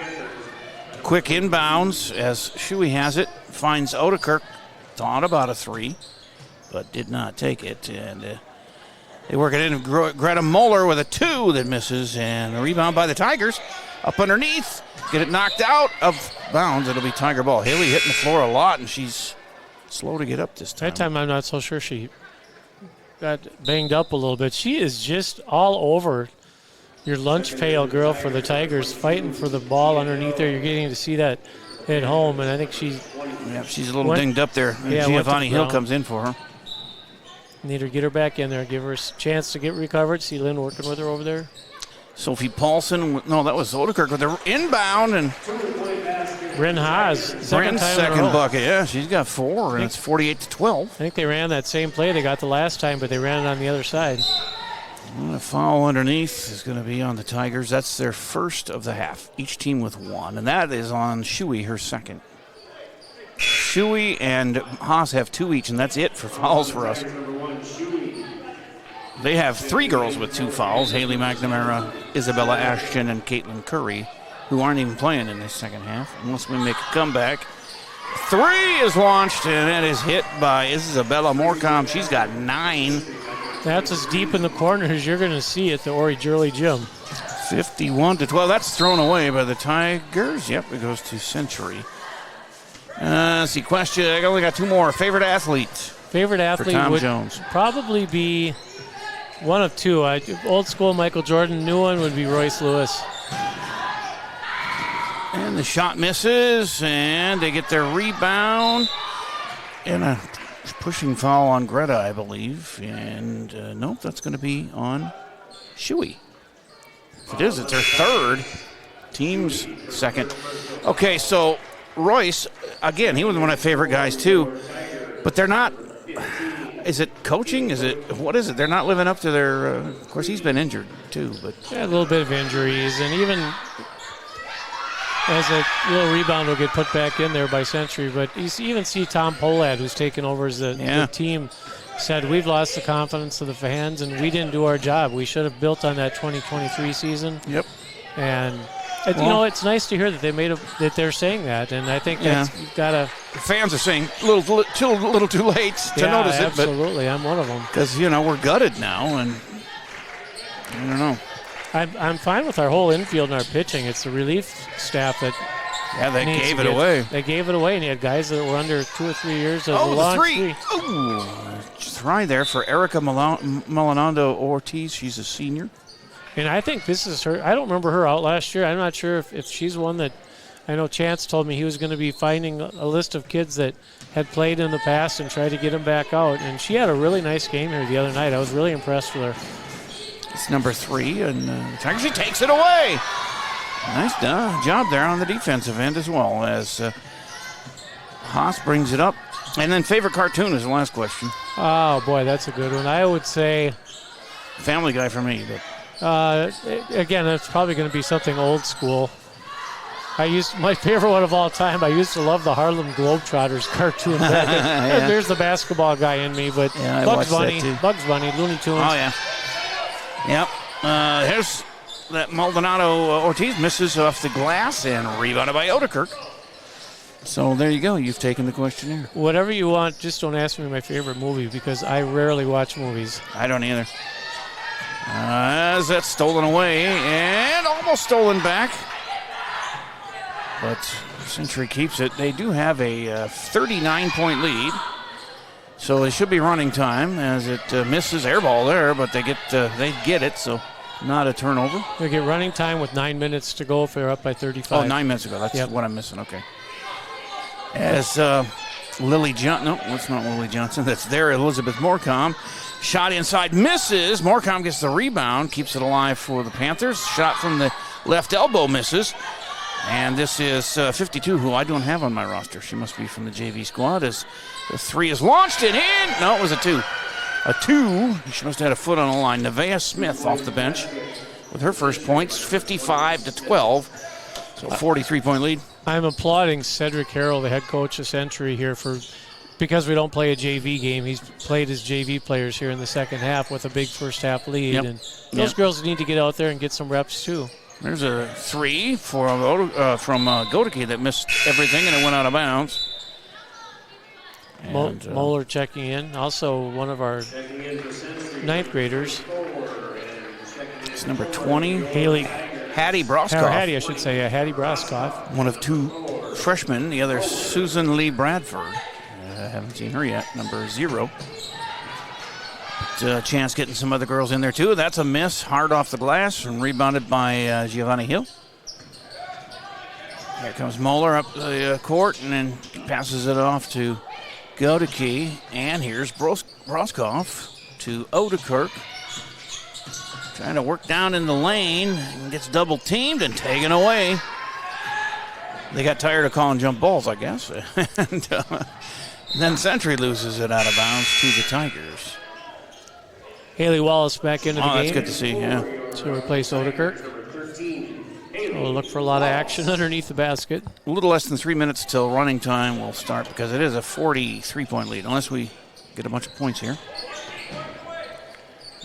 Quick inbounds as Shuey has it. Finds Odekirk. Thought about a 3, but did not take it. And they work it in. Greta Moeller with a 2 that misses. And a rebound by the Tigers. Up underneath. Get it knocked out of bounds. It'll be Tiger ball. Haley hitting the floor a lot, and she's slow to get up this time. That time I'm not so sure she got banged up a little bit. She is just all over your lunch pail girl for the Tigers, fighting for the ball underneath there. You're getting to see that hit home, and I think she's a little dinged up there. Yeah, Giovanni Hill comes in for her. Need her, get her back in there, give her a chance to get recovered. See Lynn working with her over there. Sophie Paulson, no, that was Odekirk with the inbound, and Bryn Haas, Bryn's second bucket. Yeah, she's got 4, and it's 48-12. I think they ran that same play they got the last time, but they ran it on the other side. And a foul underneath is going to be on the Tigers. That's their first of the half. Each team with 1, and that is on Shuey, her second. Shuey and Haas have 2 each, and that's it for fouls for us. They have 3 girls with 2 fouls, Haley McNamara, Isabella Ashton, and Caitlin Curry, who aren't even playing in this second half unless we make a comeback. 3 is launched, and that is hit by Isabella Morecambe. She's got 9. That's as deep in the corner as you're going to see at the Ori Jurley Gym. 51-12. That's thrown away by the Tigers. Yep, it goes to Century. Let's see, question. I only got 2 more. Favorite athlete? Favorite athlete Tom would Jones. Probably be one of 2. Old school Michael Jordan. New one would be Royce Lewis. And the shot misses, and they get their rebound. And a pushing foul on Greta, I believe. And nope, that's going to be on Shuey. If it is, it's her third. Team's second. Okay, so Royce, again, he was one of my favorite guys too. But they're not, is it coaching? What is it? They're not living up to their, of course, he's been injured too. But yeah, a little bit of injuries, and even as a little rebound will get put back in there by Century. But you even see Tom Polad, who's taken over as the team, said we've lost the confidence of the fans and we didn't do our job. We should have built on that 2023 season. Yep. And it's nice to hear that that they're saying that, and I think that's you've got to. Fans are saying a little too late to notice it. Absolutely, I'm one of them. Because we're gutted now, and I don't know. I'm fine with our whole infield and our pitching. It's the relief staff that. Yeah, they gave it away. They gave it away, and you had guys that were under 2 or 3 years of the long 3. Ooh, try there for Erica Malinando Ortiz. She's a senior. And I think this is her. I don't remember her out last year. I'm not sure if she's one that. I know Chance told me he was going to be finding a list of kids that had played in the past and try to get them back out. And she had a really nice game here the other night. I was really impressed with her. It's number 3, and she takes it away. Nice job there on the defensive end as well, as Haas brings it up. And then favorite cartoon is the last question. Oh, boy, that's a good one. I would say Family Guy for me, but. Again, it's probably going to be something old school. My favorite one of all time, I used to love the Harlem Globetrotters cartoon. Yeah. There's the basketball guy in me, but Bugs Bunny, Looney Tunes. Oh, yeah. Yep. Here's that Maldonado Ortiz misses off the glass and rebounded by Odekirk. So there you go. You've taken the questionnaire. Whatever you want, just don't ask me my favorite movie because I rarely watch movies. I don't either. As that's stolen away and almost stolen back. But Century keeps it. They do have a 39-point lead. So it should be running time as it misses air ball there, but they get it, so not a turnover. They get running time with 9 minutes to go if they're up by 35. Oh, 9 minutes ago. That's what I'm missing. Okay. As Lily Johnson, no, that's not Lily Johnson. That's there, Elizabeth Morecambe. Shot inside, misses. Morecambe gets the rebound, keeps it alive for the Panthers. Shot from the left elbow, misses. And this is 52, who I don't have on my roster. She must be from the JV squad, as the 3 is launched and in. No, it was a 2. A 2. She must have had a foot on the line. Nevaeh Smith off the bench with her first points, 55-12. So 43-point lead. I'm applauding Cedric Harrell, the head coach of Century here, because we don't play a JV game. He's played his JV players here in the second half with a big first half lead. Yep. And those girls need to get out there and get some reps too. There's a 3 from Godeke that missed everything and it went out of bounds. Moeller checking in. Also one of our 9th graders. It's number 20. Hattie Broskoff. Hattie, I should say. Hattie Broskoff. One of 2 freshmen. The other, Susan Lee Bradford. I haven't seen her yet. Number 0. But, Chance getting some other girls in there, too. That's a miss. Hard off the glass and rebounded by Giovanni Hill. Here comes Moeller up the court and then passes it off to Godeke. And here's Broskov to Odekirk. Trying to work down in the lane and gets double teamed and taken away. They got tired of calling jump balls, I guess. And then Century loses it out of bounds to the Tigers. Haley Wallace back into the game. Oh, that's good to see, yeah. To replace Odekirk. We'll look for a lot of action underneath the basket. A little less than 3 minutes till running time will start because it is a 43-point lead, unless we get a bunch of points here.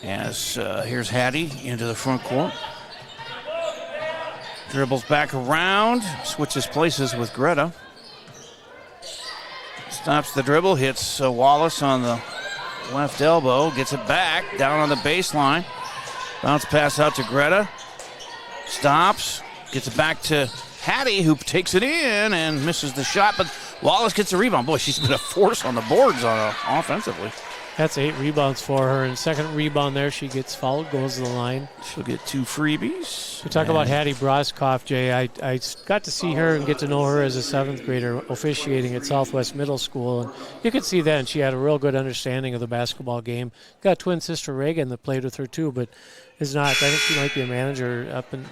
As here's Hattie into the front court. Dribbles back around, switches places with Greta. Stops the dribble, hits Wallace on the left elbow, gets it back, down on the baseline. Bounce pass out to Greta. Stops, gets it back to Hattie, who takes it in and misses the shot, but Wallace gets a rebound. Boy, she's been a force on the boards offensively. That's 8 rebounds for her, and second rebound there, she gets fouled, goes to the line. She'll get 2 freebies. We talk about Hattie Broskov, Jay. I got to see her and get to know her as a 7th grader officiating at Southwest Middle School, and you could see that, and she had a real good understanding of the basketball game. Got a twin sister, Reagan, that played with her too, but is not. I think she might be a manager up in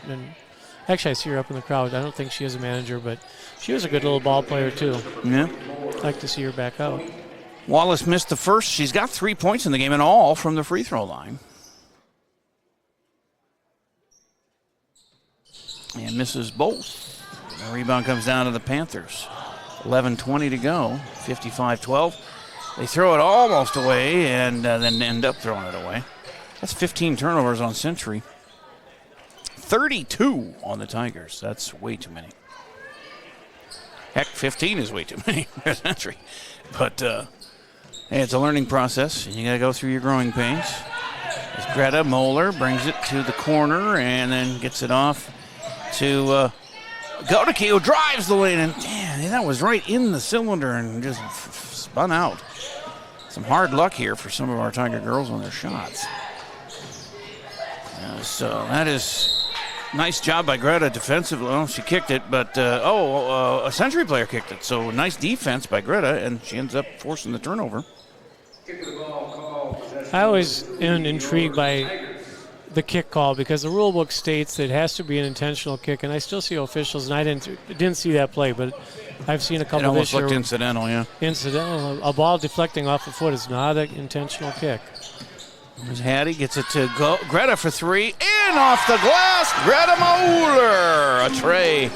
actually, I see her up in the crowd. I don't think she is a manager, but she was a good little ball player too. Yeah. I'd like to see her back out. Wallace missed the first. She's got 3 points in the game and all from the free throw line. And misses both. The rebound comes down to the Panthers. 11:20 to go, 55-12. They throw it almost away and then end up throwing it away. That's 15 turnovers on Century. 32 on the Tigers. That's way too many. Heck, 15 is way too many for Century. But hey, it's a learning process, and you got to go through your growing pains. As Greta Moeller brings it to the corner and then gets it off to Godeke, who drives the lane, and damn, that was right in the cylinder and just spun out. Some hard luck here for some of our Tiger girls on their shots. So that is nice job by Greta defensively. Well, she kicked it, but a Century player kicked it. So nice defense by Greta, and she ends up forcing the turnover. I always am intrigued by the kick call because the rule book states that it has to be an intentional kick, and I still see officials, and I didn't see that play, but I've seen a couple it almost this year. Looked incidental, yeah. Incidental. A ball deflecting off the foot is not an intentional kick. There's Hattie, gets it to Greta for 3. In off the glass, Greta Moeller, a tray.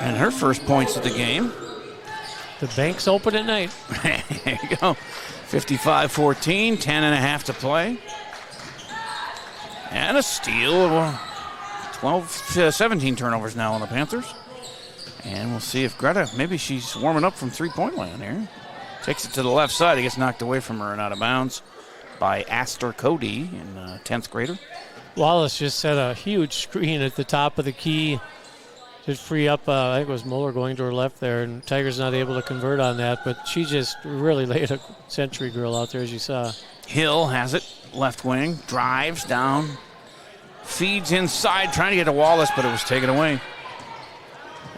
And her first points of the game. The bank's open at night. There you go. 55-14, 10.5 to play. And a steal. 17 turnovers now on the Panthers. And we'll see if Greta, maybe she's warming up from three-point land here. Takes it to the left side. It gets knocked away from her and out of bounds by Astor Cody in 10th grader. Wallace just set a huge screen at the top of the key to free up, I think it was Moeller going to her left there, and Tiger's not able to convert on that, but she just really laid a Century girl out there, as you saw. Hill has it, left wing, drives down, feeds inside, trying to get to Wallace, but it was taken away.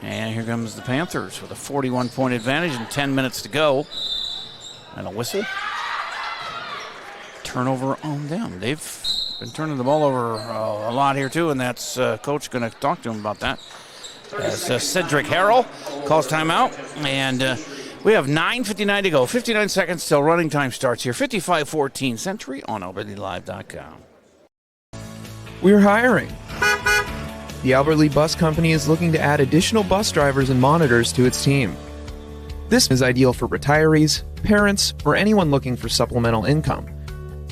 And here comes the Panthers with a 41-point advantage and 10 minutes to go. And a whistle. Turnover on them. They've been turning the ball over a lot here, too, and that's coach going to talk to him about that. As Cedric Harrell calls timeout. And we have 9:59 to go. 59 seconds till running time starts here. 55-14 Century on AlbertlyLive.com. We're hiring. The Albert Lee Bus Company is looking to add additional bus drivers and monitors to its team. This is ideal for retirees, parents, or anyone looking for supplemental income.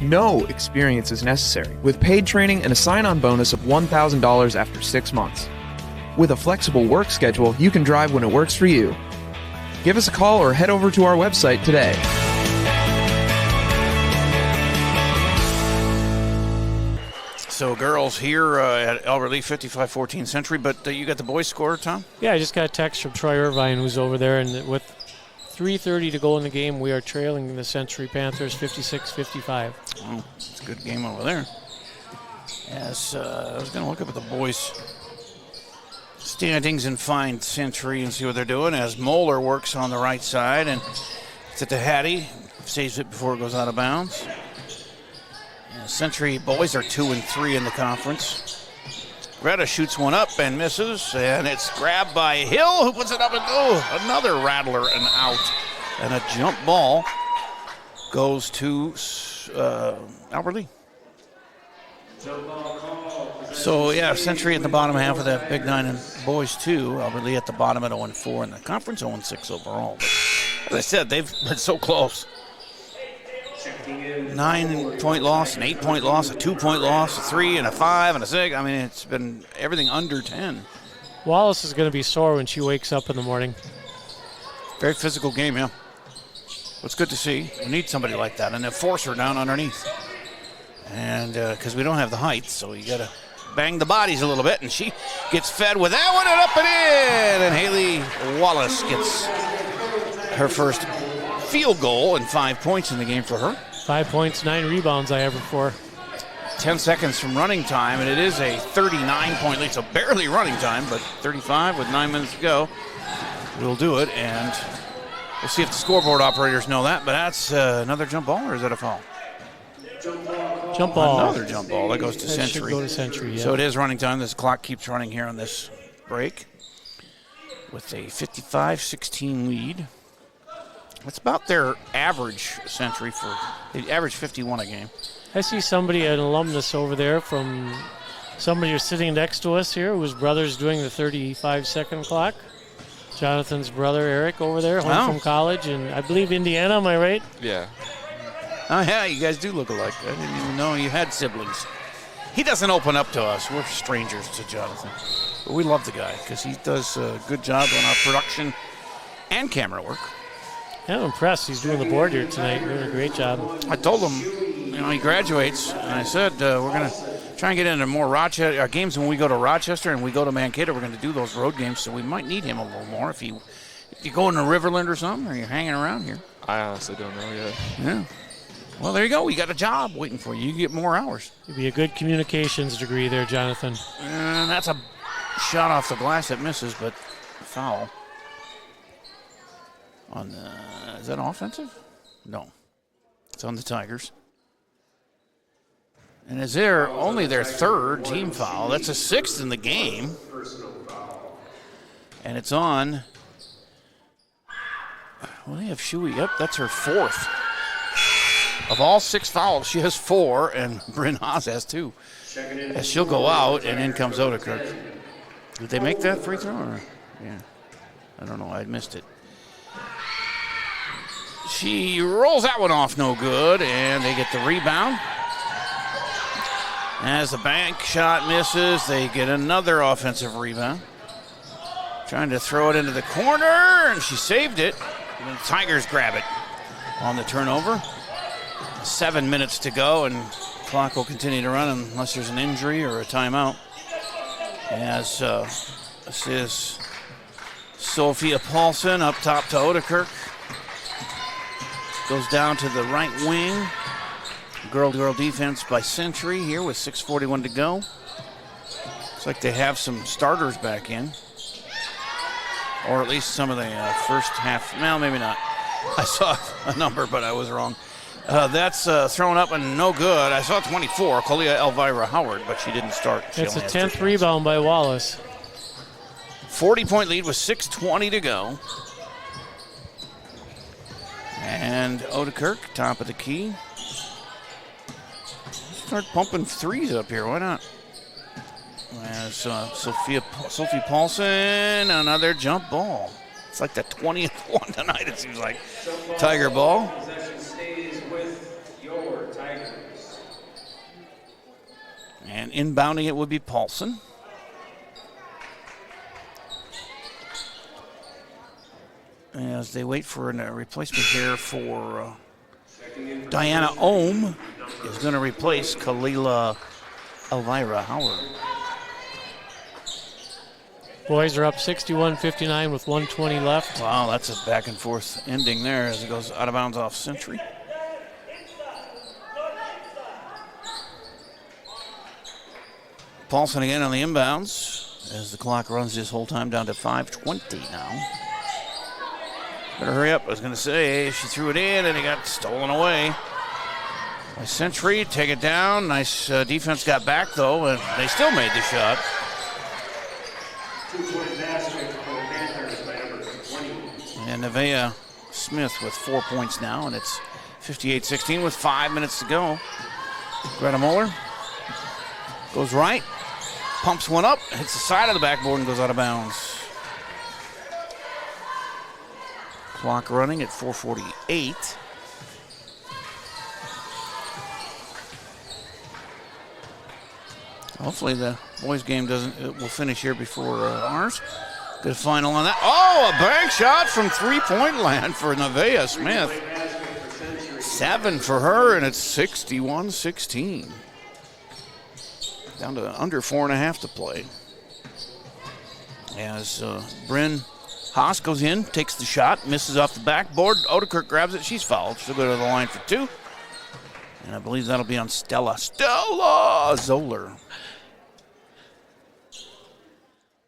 No experience is necessary, with paid training and a sign-on bonus of $1,000 after 6 months. With a flexible work schedule, you can drive when it works for you. Give us a call or head over to our website today. So girls here at Albert Lee, 55-14 Century, but you got the boys score, Tom? Yeah, I just got a text from Troy Irvine, who's over there, and with 3:30 to go in the game, we are trailing the Century Panthers 56-55. Oh, it's a good game over there. As I was going to look up at the boys' standings and find Century and see what they're doing as Moeller works on the right side and it's at the Hattie, saves it before it goes out of bounds. And Century boys are 2-3 in the conference. Greta shoots one up and misses, and it's grabbed by Hill, who puts it up and another rattler and out. And a jump ball goes to Albert Lee. So, yeah, Century at the bottom half of that Big Nine and boys, too. Albert Lee at the bottom at 0-4 in the conference, 0-6 overall. But as I said, they've been so close. 9-point loss, an 8-point loss, a 2-point loss, a 3 and a 5 and a 6. I mean, it's been everything under 10. Wallace is going to be sore when she wakes up in the morning. Very physical game, yeah. It's good to see. We need somebody like that, and then force her down underneath. And because we don't have the height, so you got to bang the bodies a little bit, and she gets fed with that one and up and in. And Haley Wallace gets her first field goal and 5 points in the game for her. 5 points, 9 rebounds I averaged for. 10 seconds from running time, and it is a 39-point lead, so barely running time, but 35 with 9 minutes to go. We'll do it, and we'll see if the scoreboard operators know that, but that's another jump ball, or is that a foul? Jump ball. Another jump ball. That goes to That should Century. go to Century, yeah. So it is running time. This clock keeps running here on this break with a 55-16 lead. It's about their average, Century, they average 51 a game. I see somebody, an alumnus over there from somebody who's sitting next to us here, whose brother's doing the 35-second clock. Jonathan's brother, Eric, over there, home from college, and I believe Indiana, am I right? Yeah. Oh, yeah, you guys do look alike. I didn't even know you had siblings. He doesn't open up to us. We're strangers to Jonathan. But we love the guy because he does a good job on our production and camera work. Yeah, I'm impressed. He's doing the board here tonight. Doing a great job. I told him, he graduates, and I said, we're going to try and get into more Rochester games when we go to Rochester and we go to Mankato. We're going to do those road games, so we might need him a little more if you go into Riverland or something, or you're hanging around here. I honestly don't know yet. Yeah. Well, there you go. We got a job waiting for you. You get more hours. It'd be a good communications degree there, Jonathan. And that's a shot off the glass that misses, but foul. Is that offensive? No. It's on the Tigers. And is there only their third team foul? That's a sixth in the game. And it's on. Well, they have Shuey. Yep, that's her fourth. Of all 6 fouls, she has 4, and Bryn Haas has 2. As she'll go out, and in comes Odekirk. Did they make that free throw? Or? Yeah. I don't know. I missed it. She rolls that one off no good, and they get the rebound. As the bank shot misses, they get another offensive rebound. Trying to throw it into the corner, and she saved it. And the Tigers grab it on the turnover. 7 minutes to go, and clock will continue to run unless there's an injury or a timeout. As this is Sophia Paulson up top to Odekirk. Goes down to the right wing. Girl-to-girl defense by Century here with 6:41 to go. Looks like they have some starters back in. Or at least some of the first half. Well, maybe not. I saw a number, but I was wrong. That's thrown up and no good. I saw 24, Kalia Elvira Howard, but she didn't start. It's a 10th rebound by Wallace. 40-point lead with 6:20 to go. And Odekirk, top of the key. Start pumping threes up here. Why not? As Sophie Paulson, another jump ball. It's like the 20th one tonight, it seems like. Tiger ball. And inbounding it would be Paulson. As they wait for a replacement here for Diana Ohm is going to replace Kalila Elvira Howard. Boys are up 61-59 with 1:20 left. Wow, that's a back and forth ending there as it goes out of bounds off Century. Paulson again on the inbounds. as the clock runs this whole time down to 5:20 now. Better hurry up. I was going to say, she threw it in and it got stolen away by Century. Take it down. Nice defense got back, though, and they still made the shot. 2-point basket for the Panthers by number 20. And Nevaeh Smith with 4 points now, and it's 58-16 with 5 minutes to go. Greta Moeller goes right, pumps one up, hits the side of the backboard and goes out of bounds. Clock running at 4:48. Hopefully the boys' game will finish here before ours. Good final on that. Oh, a bank shot from three-point land for Nevaeh Smith. 7 for her, and it's 61-16. Down to under 4.5 to play. As Bryn Haas goes in, takes the shot, misses off the backboard. Odekirk grabs it. She's fouled. She'll go to the line for 2. And I believe that'll be on Stella Zoller.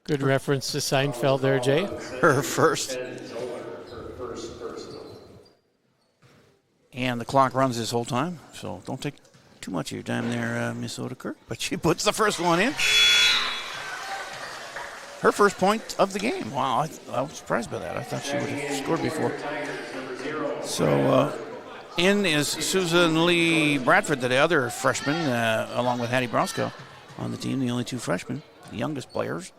Good reference to Seinfeld there, Jay. Her first. And the clock runs this whole time, so don't take too much of your time there, Miss Odekirk. But she puts the first one in. Her first point of the game. Wow, I was surprised by that. I thought she would have scored before. So in is Susan Lee Bradford, the other freshman, along with Hattie Brosco on the team, the only 2 freshmen, the youngest players.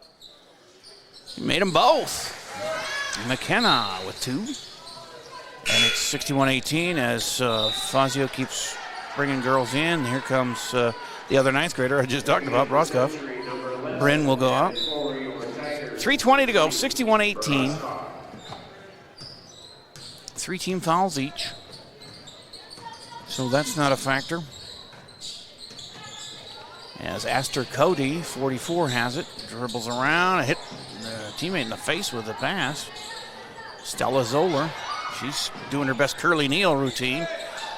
He made them both. McKenna with 2. And it's 61-18 as Fazio keeps bringing girls in. Here comes the other 9th grader I just talked about, Broskov. Bryn will go out. 3:20 to go, 61-18. 3 team fouls each. So that's not a factor. As Aster Cody, 44, has it. Dribbles around, hit the teammate in the face with a pass. Stella Zoller. She's doing her best curly kneel routine.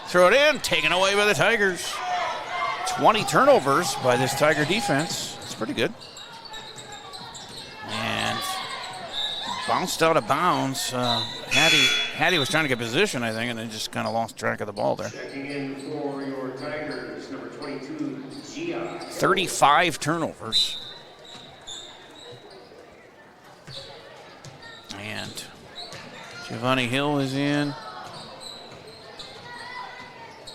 Throw it in, taken away by the Tigers. 20 turnovers by this Tiger defense. It's pretty good. And bounced out of bounds. Hattie was trying to get position, I think, and then just kind of lost track of the ball there. Checking in for your Tigers, number 22, Gia. 35 turnovers. And Giovanni Hill is in.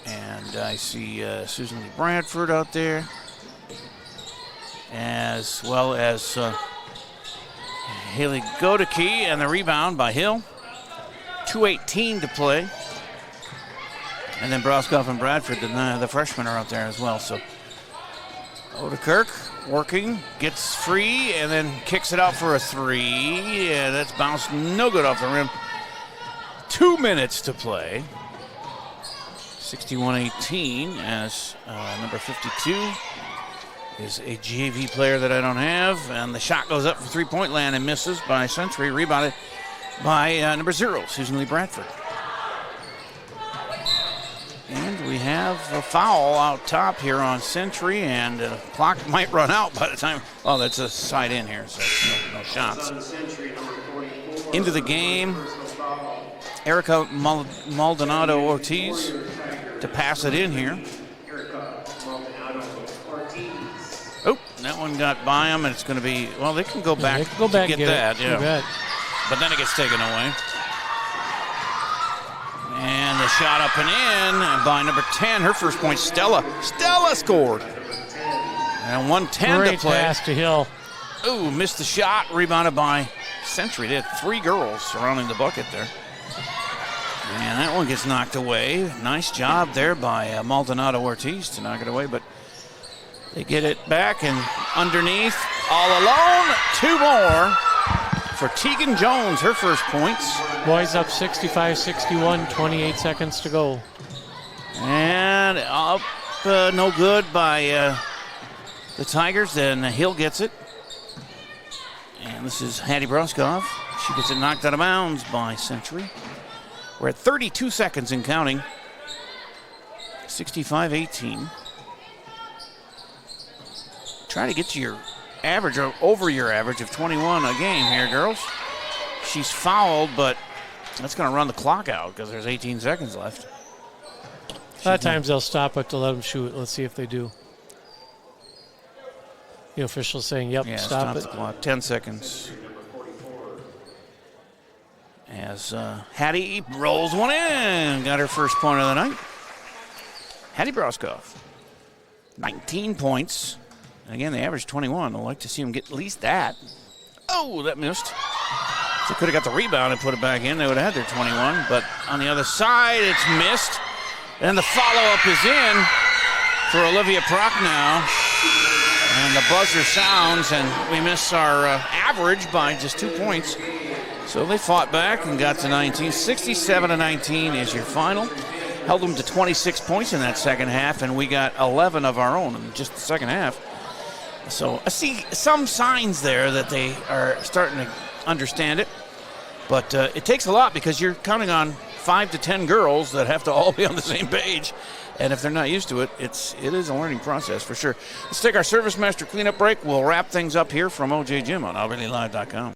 And I see Susan Lee Bradford out there, as well as Haley Godeke, and the rebound by Hill. 2:18 to play. And then Broskov and Bradford, the freshmen, are out there as well. So Odekirk working, gets free, and then kicks it out for a 3. Yeah, that's bounced no good off the rim. 2 minutes to play. 61-18 as number 52 is a JV player that I don't have. And the shot goes up from three-point land and misses by Century. Rebounded by number 0, Susan Lee Bradford. And we have a foul out top here on Century, and the clock might run out by the time. Oh, that's a side in here, so no shots. Into the game, Erica Maldonado Ortiz to pass it in here. Oh, that one got by them, and it's going to be, well, they can go back, they can go back to get and that. You bet. But then it gets taken away. And the shot up and in by number 10, her first point, Stella. Stella scored. And 1:10 Great to play. pass to Hill. Ooh, missed the shot, rebounded by Century. They had 3 girls surrounding the bucket there. And that one gets knocked away. Nice job there by Maldonado Ortiz to knock it away, but they get it back, and underneath, all alone, 2 more for Tegan Jones, her first points. Boys up 65-61, 28 seconds to go. And up, no good by the Tigers. Then Hill gets it. And this is Hattie Broskov. She gets it knocked out of bounds by Century. We're at 32 seconds and counting. 65-18. Try to get to your average or over your average of 21 a game here, girls. She's fouled, but that's going to run the clock out because there's 18 seconds left. A lot of times they'll stop it to let them shoot. Let's see if they do. The official's saying, yep, Yeah, stop it. the clock. 10 seconds. As Hattie rolls one in. Got her first point of the night. Hattie Broskoff. 19 points. And again, they averaged 21. I'd like to see them get at least that. Oh, that missed. If they could have got the rebound and put it back in, they would have had their 21. But on the other side, it's missed. And the follow-up is in for Olivia Prochnow. And the buzzer sounds, and we miss our average by just 2 points. So they fought back and got to 19. 67-19 is your final. Held them to 26 points in that second half, and we got 11 of our own in just the second half. So I see some signs there that they are starting to understand it. But it takes a lot because you're counting on 5 to 10 girls that have to all be on the same page. And if they're not used to it, it is a learning process for sure. Let's take our Service Master cleanup break. We'll wrap things up here from OJ Gym on AlbertlyLive.com.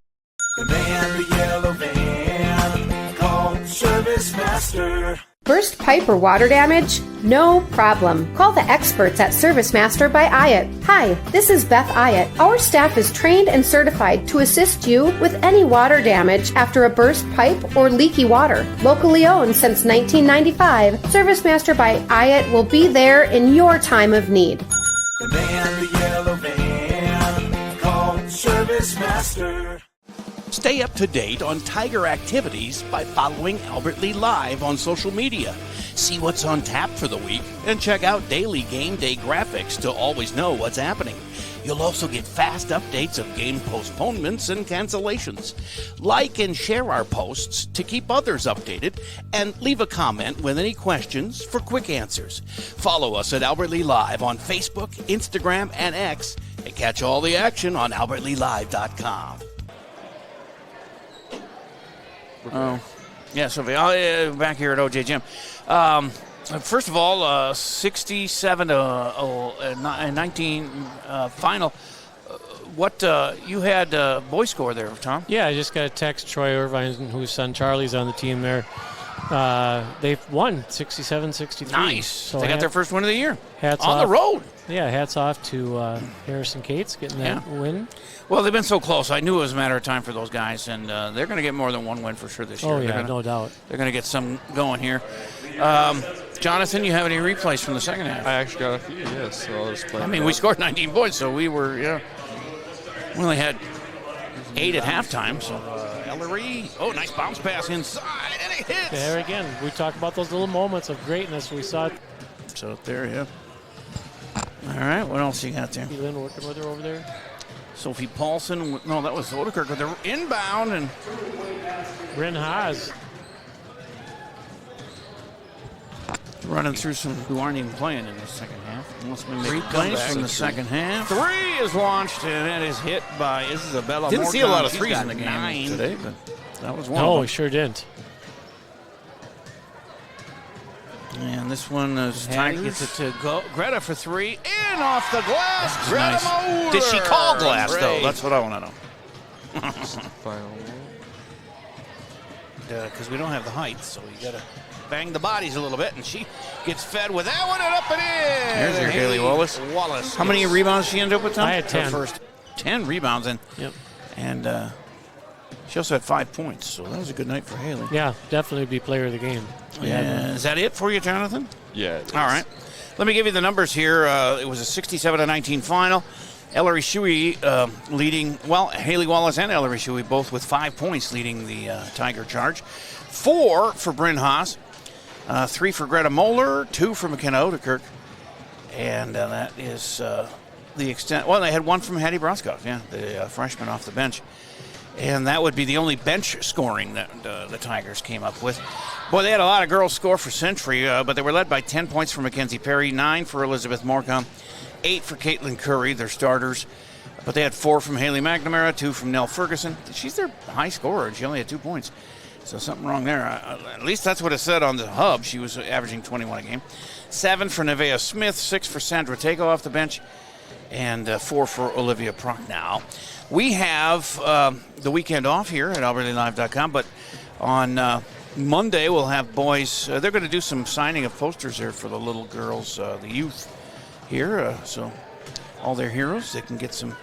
The man, the yellow van, call Service Master. Burst pipe or water damage? No problem. Call the experts at Service Master by Ayat. Hi, this is Beth Ayat. Our staff is trained and certified to assist you with any water damage after a burst pipe or leaky water. Locally owned since 1995, Service Master by Ayat will be there in your time of need. The man, the yellow van, call Service Master. Stay up to date on Tiger activities by following Albert Lee Live on social media. See what's on tap for the week and check out daily game day graphics to always know what's happening. You'll also get fast updates of game postponements and cancellations. Like and share our posts to keep others updated and leave a comment with any questions for quick answers. Follow us at Albert Lee Live on Facebook, Instagram, and X, and catch all the action on AlbertlyLive.com. Oh, yeah, so back here at OJ Gym. First of all, 67 to 19 final. What you had boy score there, Tom? Yeah, I just got a text. Troy Irvine, whose son Charlie's on the team there. They've won 67-63. Nice. So they got their first win of the year. Hats on off. The road. Yeah, hats off to Harrison Cates getting that win. Well, they've been so close. I knew it was a matter of time for those guys, and they're going to get more than one win for sure this year. Oh, yeah, no doubt. They're going to get some going here. Jonathan, you have any replays from the second half? I actually got a few, yes. So I'll just play. I mean, we scored 19 points, so we were, we only had 8 at halftime. So Ellery, nice bounce pass inside, and it hits. There again, we talk about those little moments of greatness. We saw it. So there, yeah. All right, what else you got there? Lynn working with her over there. Sophie Paulson, no, that was Odekirk with the inbound, and Bryn Haas running through some who aren't even playing in the second half. Unless we make 3 plays from the second half. 3 is launched, and that is hit by Isabella. Didn't see a lot of She's threes got in the game 9 today, but that was one. No, of them. we sure didn't. And this one is Tiger gets it to go. Greta for 3, in off the glass. Greta nice. Moeller. Did she call glass, Great. though? That's what I want to know. Final. Because we don't have the height, so you got to bang the bodies a little bit, and she gets fed with that one and up and in. There's your Haley Wallace. How many rebounds she ended up with, Tom? I had 10. Her first 10 rebounds, and she also had 5 points, so that was a good night for Haley. Yeah, definitely be player of the game. Yeah. Is that it for you, Jonathan? Yeah. All right. Let me give you the numbers here. It was a 67-19 final. Ellery Shuey leading, Haley Wallace and Ellery Shuey both with 5 points leading the Tiger charge. 4 for Bryn Haas, 3 for Greta Moeller, 2 for McKenna Odekirk, and that is the extent. Well, they had 1 from Hattie Broskoff, the freshman off the bench. And that would be the only bench scoring that the Tigers came up with. Boy, they had a lot of girls score for Century, but they were led by 10 points for Mackenzie Perry, 9 for Elizabeth Morcom, 8 for Caitlin Curry, their starters. But they had 4 from Haley McNamara, 2 from Nell Ferguson. She's their high scorer. She only had 2 points. So something wrong there. At least that's what it said on the hub. She was averaging 21 a game. 7 for Nevaeh Smith, 6 for Sandra Tego off the bench. and 4 for Olivia Prochnow. We have the weekend off here at AlbertlyLive.com, but on Monday we'll have boys. They're going to do some signing of posters there for the little girls, the youth here. So all their heroes, they can get some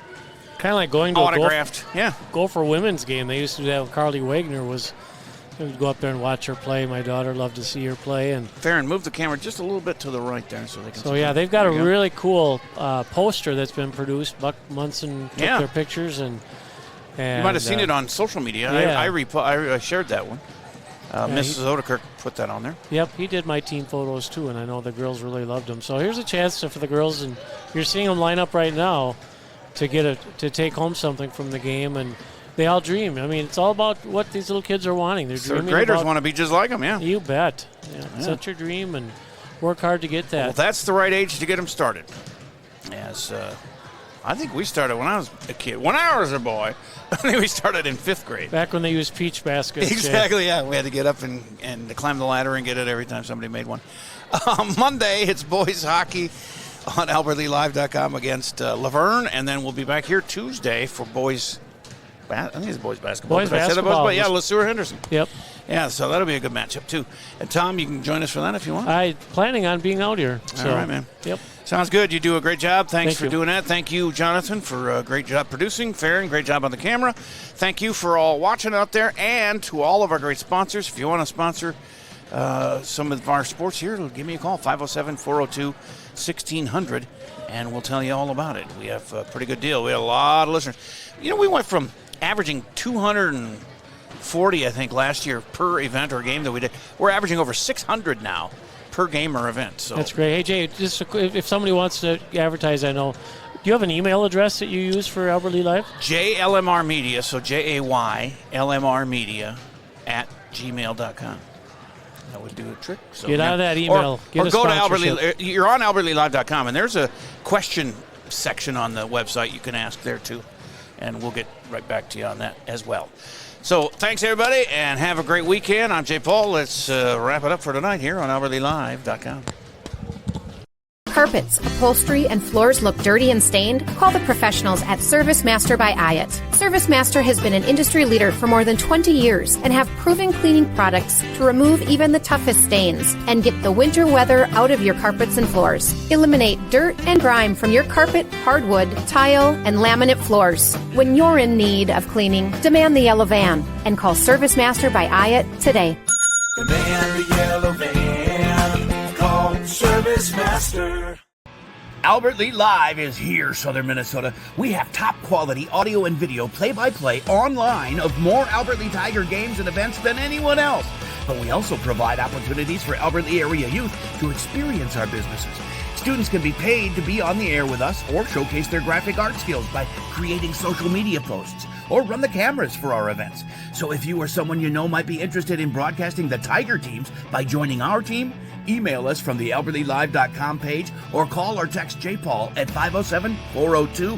kind of like going to autographed. Go for women's game. They used to do that when Carly Wagner was. We'd go up there and watch her play. My daughter loved to see her play. And Farron, move the camera just a little bit to the right there so they can. So yeah, they've got a really cool poster that's been produced. Buck Munson took their pictures, and you might have seen it on social media. Yeah. I shared that one. Mrs. Odekirk put that on there. Yep, he did my team photos too, and I know the girls really loved them. So here's a chance for the girls, and you're seeing them line up right now to take home something from the game, and they all dream. I mean, it's all about what these little kids are wanting. They're dreaming. Third graders want to be just like them, yeah. You bet. Yeah. Set your dream and work hard to get that. Well, that's the right age to get them started. Yes, I think we started when I was a kid. When I was a boy, I think we started in 5th grade. Back when they used peach baskets. Exactly, yeah. We had to get up and climb the ladder and get it every time somebody made one. Monday, it's boys hockey on AlbertlyLive.com against Laverne, and then we'll be back here Tuesday for boys. I think it's boys basketball. Boys basketball. Yeah, LeSueur Henderson. Yep. Yeah, so that'll be a good matchup too. And Tom, you can join us for that if you want. I'm planning on being out here. So. All right, man. Yep. Sounds good. You do a great job. Thanks for you. doing that. Thank you, Jonathan, for a great job producing. Farron, great job on the camera. Thank you for all watching out there, and to all of our great sponsors. If you want to sponsor some of our sports here, give me a call, 507-402-1600, and we'll tell you all about it. We have a pretty good deal. We have a lot of listeners. You know, we went from averaging 240, I think, last year per event or game that we did. We're averaging over 600 now per game or event. So that's great. Hey, Jay, just if somebody wants to advertise, I know. Do you have an email address that you use for Albertly Live? JLMR Media, so JAYLMR Media @gmail.com. That would do a trick. So, get out of that email. Or go to Albertly. You're on AlbertlyLive.com, and there's a question section on the website you can ask there too, and we'll get right back to you on that as well. So thanks, everybody, and have a great weekend. I'm Jay Paul. Let's wrap it up for tonight here on AlbertlyLive.com. Carpets, upholstery, and floors look dirty and stained? Call the professionals at Service Master by Hyatt. Service Master has been an industry leader for more than 20 years and have proven cleaning products to remove even the toughest stains and get the winter weather out of your carpets and floors. Eliminate dirt and grime from your carpet, hardwood, tile, and laminate floors. When you're in need of cleaning, demand the yellow van and call Service Master by Hyatt today. Demand the yellow van. Call Service Master. Albertly Live is here, Southern Minnesota. We have top quality audio and video play-by-play online of more Albertly Tiger games and events than anyone else. But we also provide opportunities for Albertly area youth to experience our businesses. Students can be paid to be on the air with us or showcase their graphic art skills by creating social media posts or run the cameras for our events. So if you or someone you know might be interested in broadcasting the Tiger teams by joining our team, email us from the AlbertlyLive.com page or call or text J. Paul at 507-402-1600.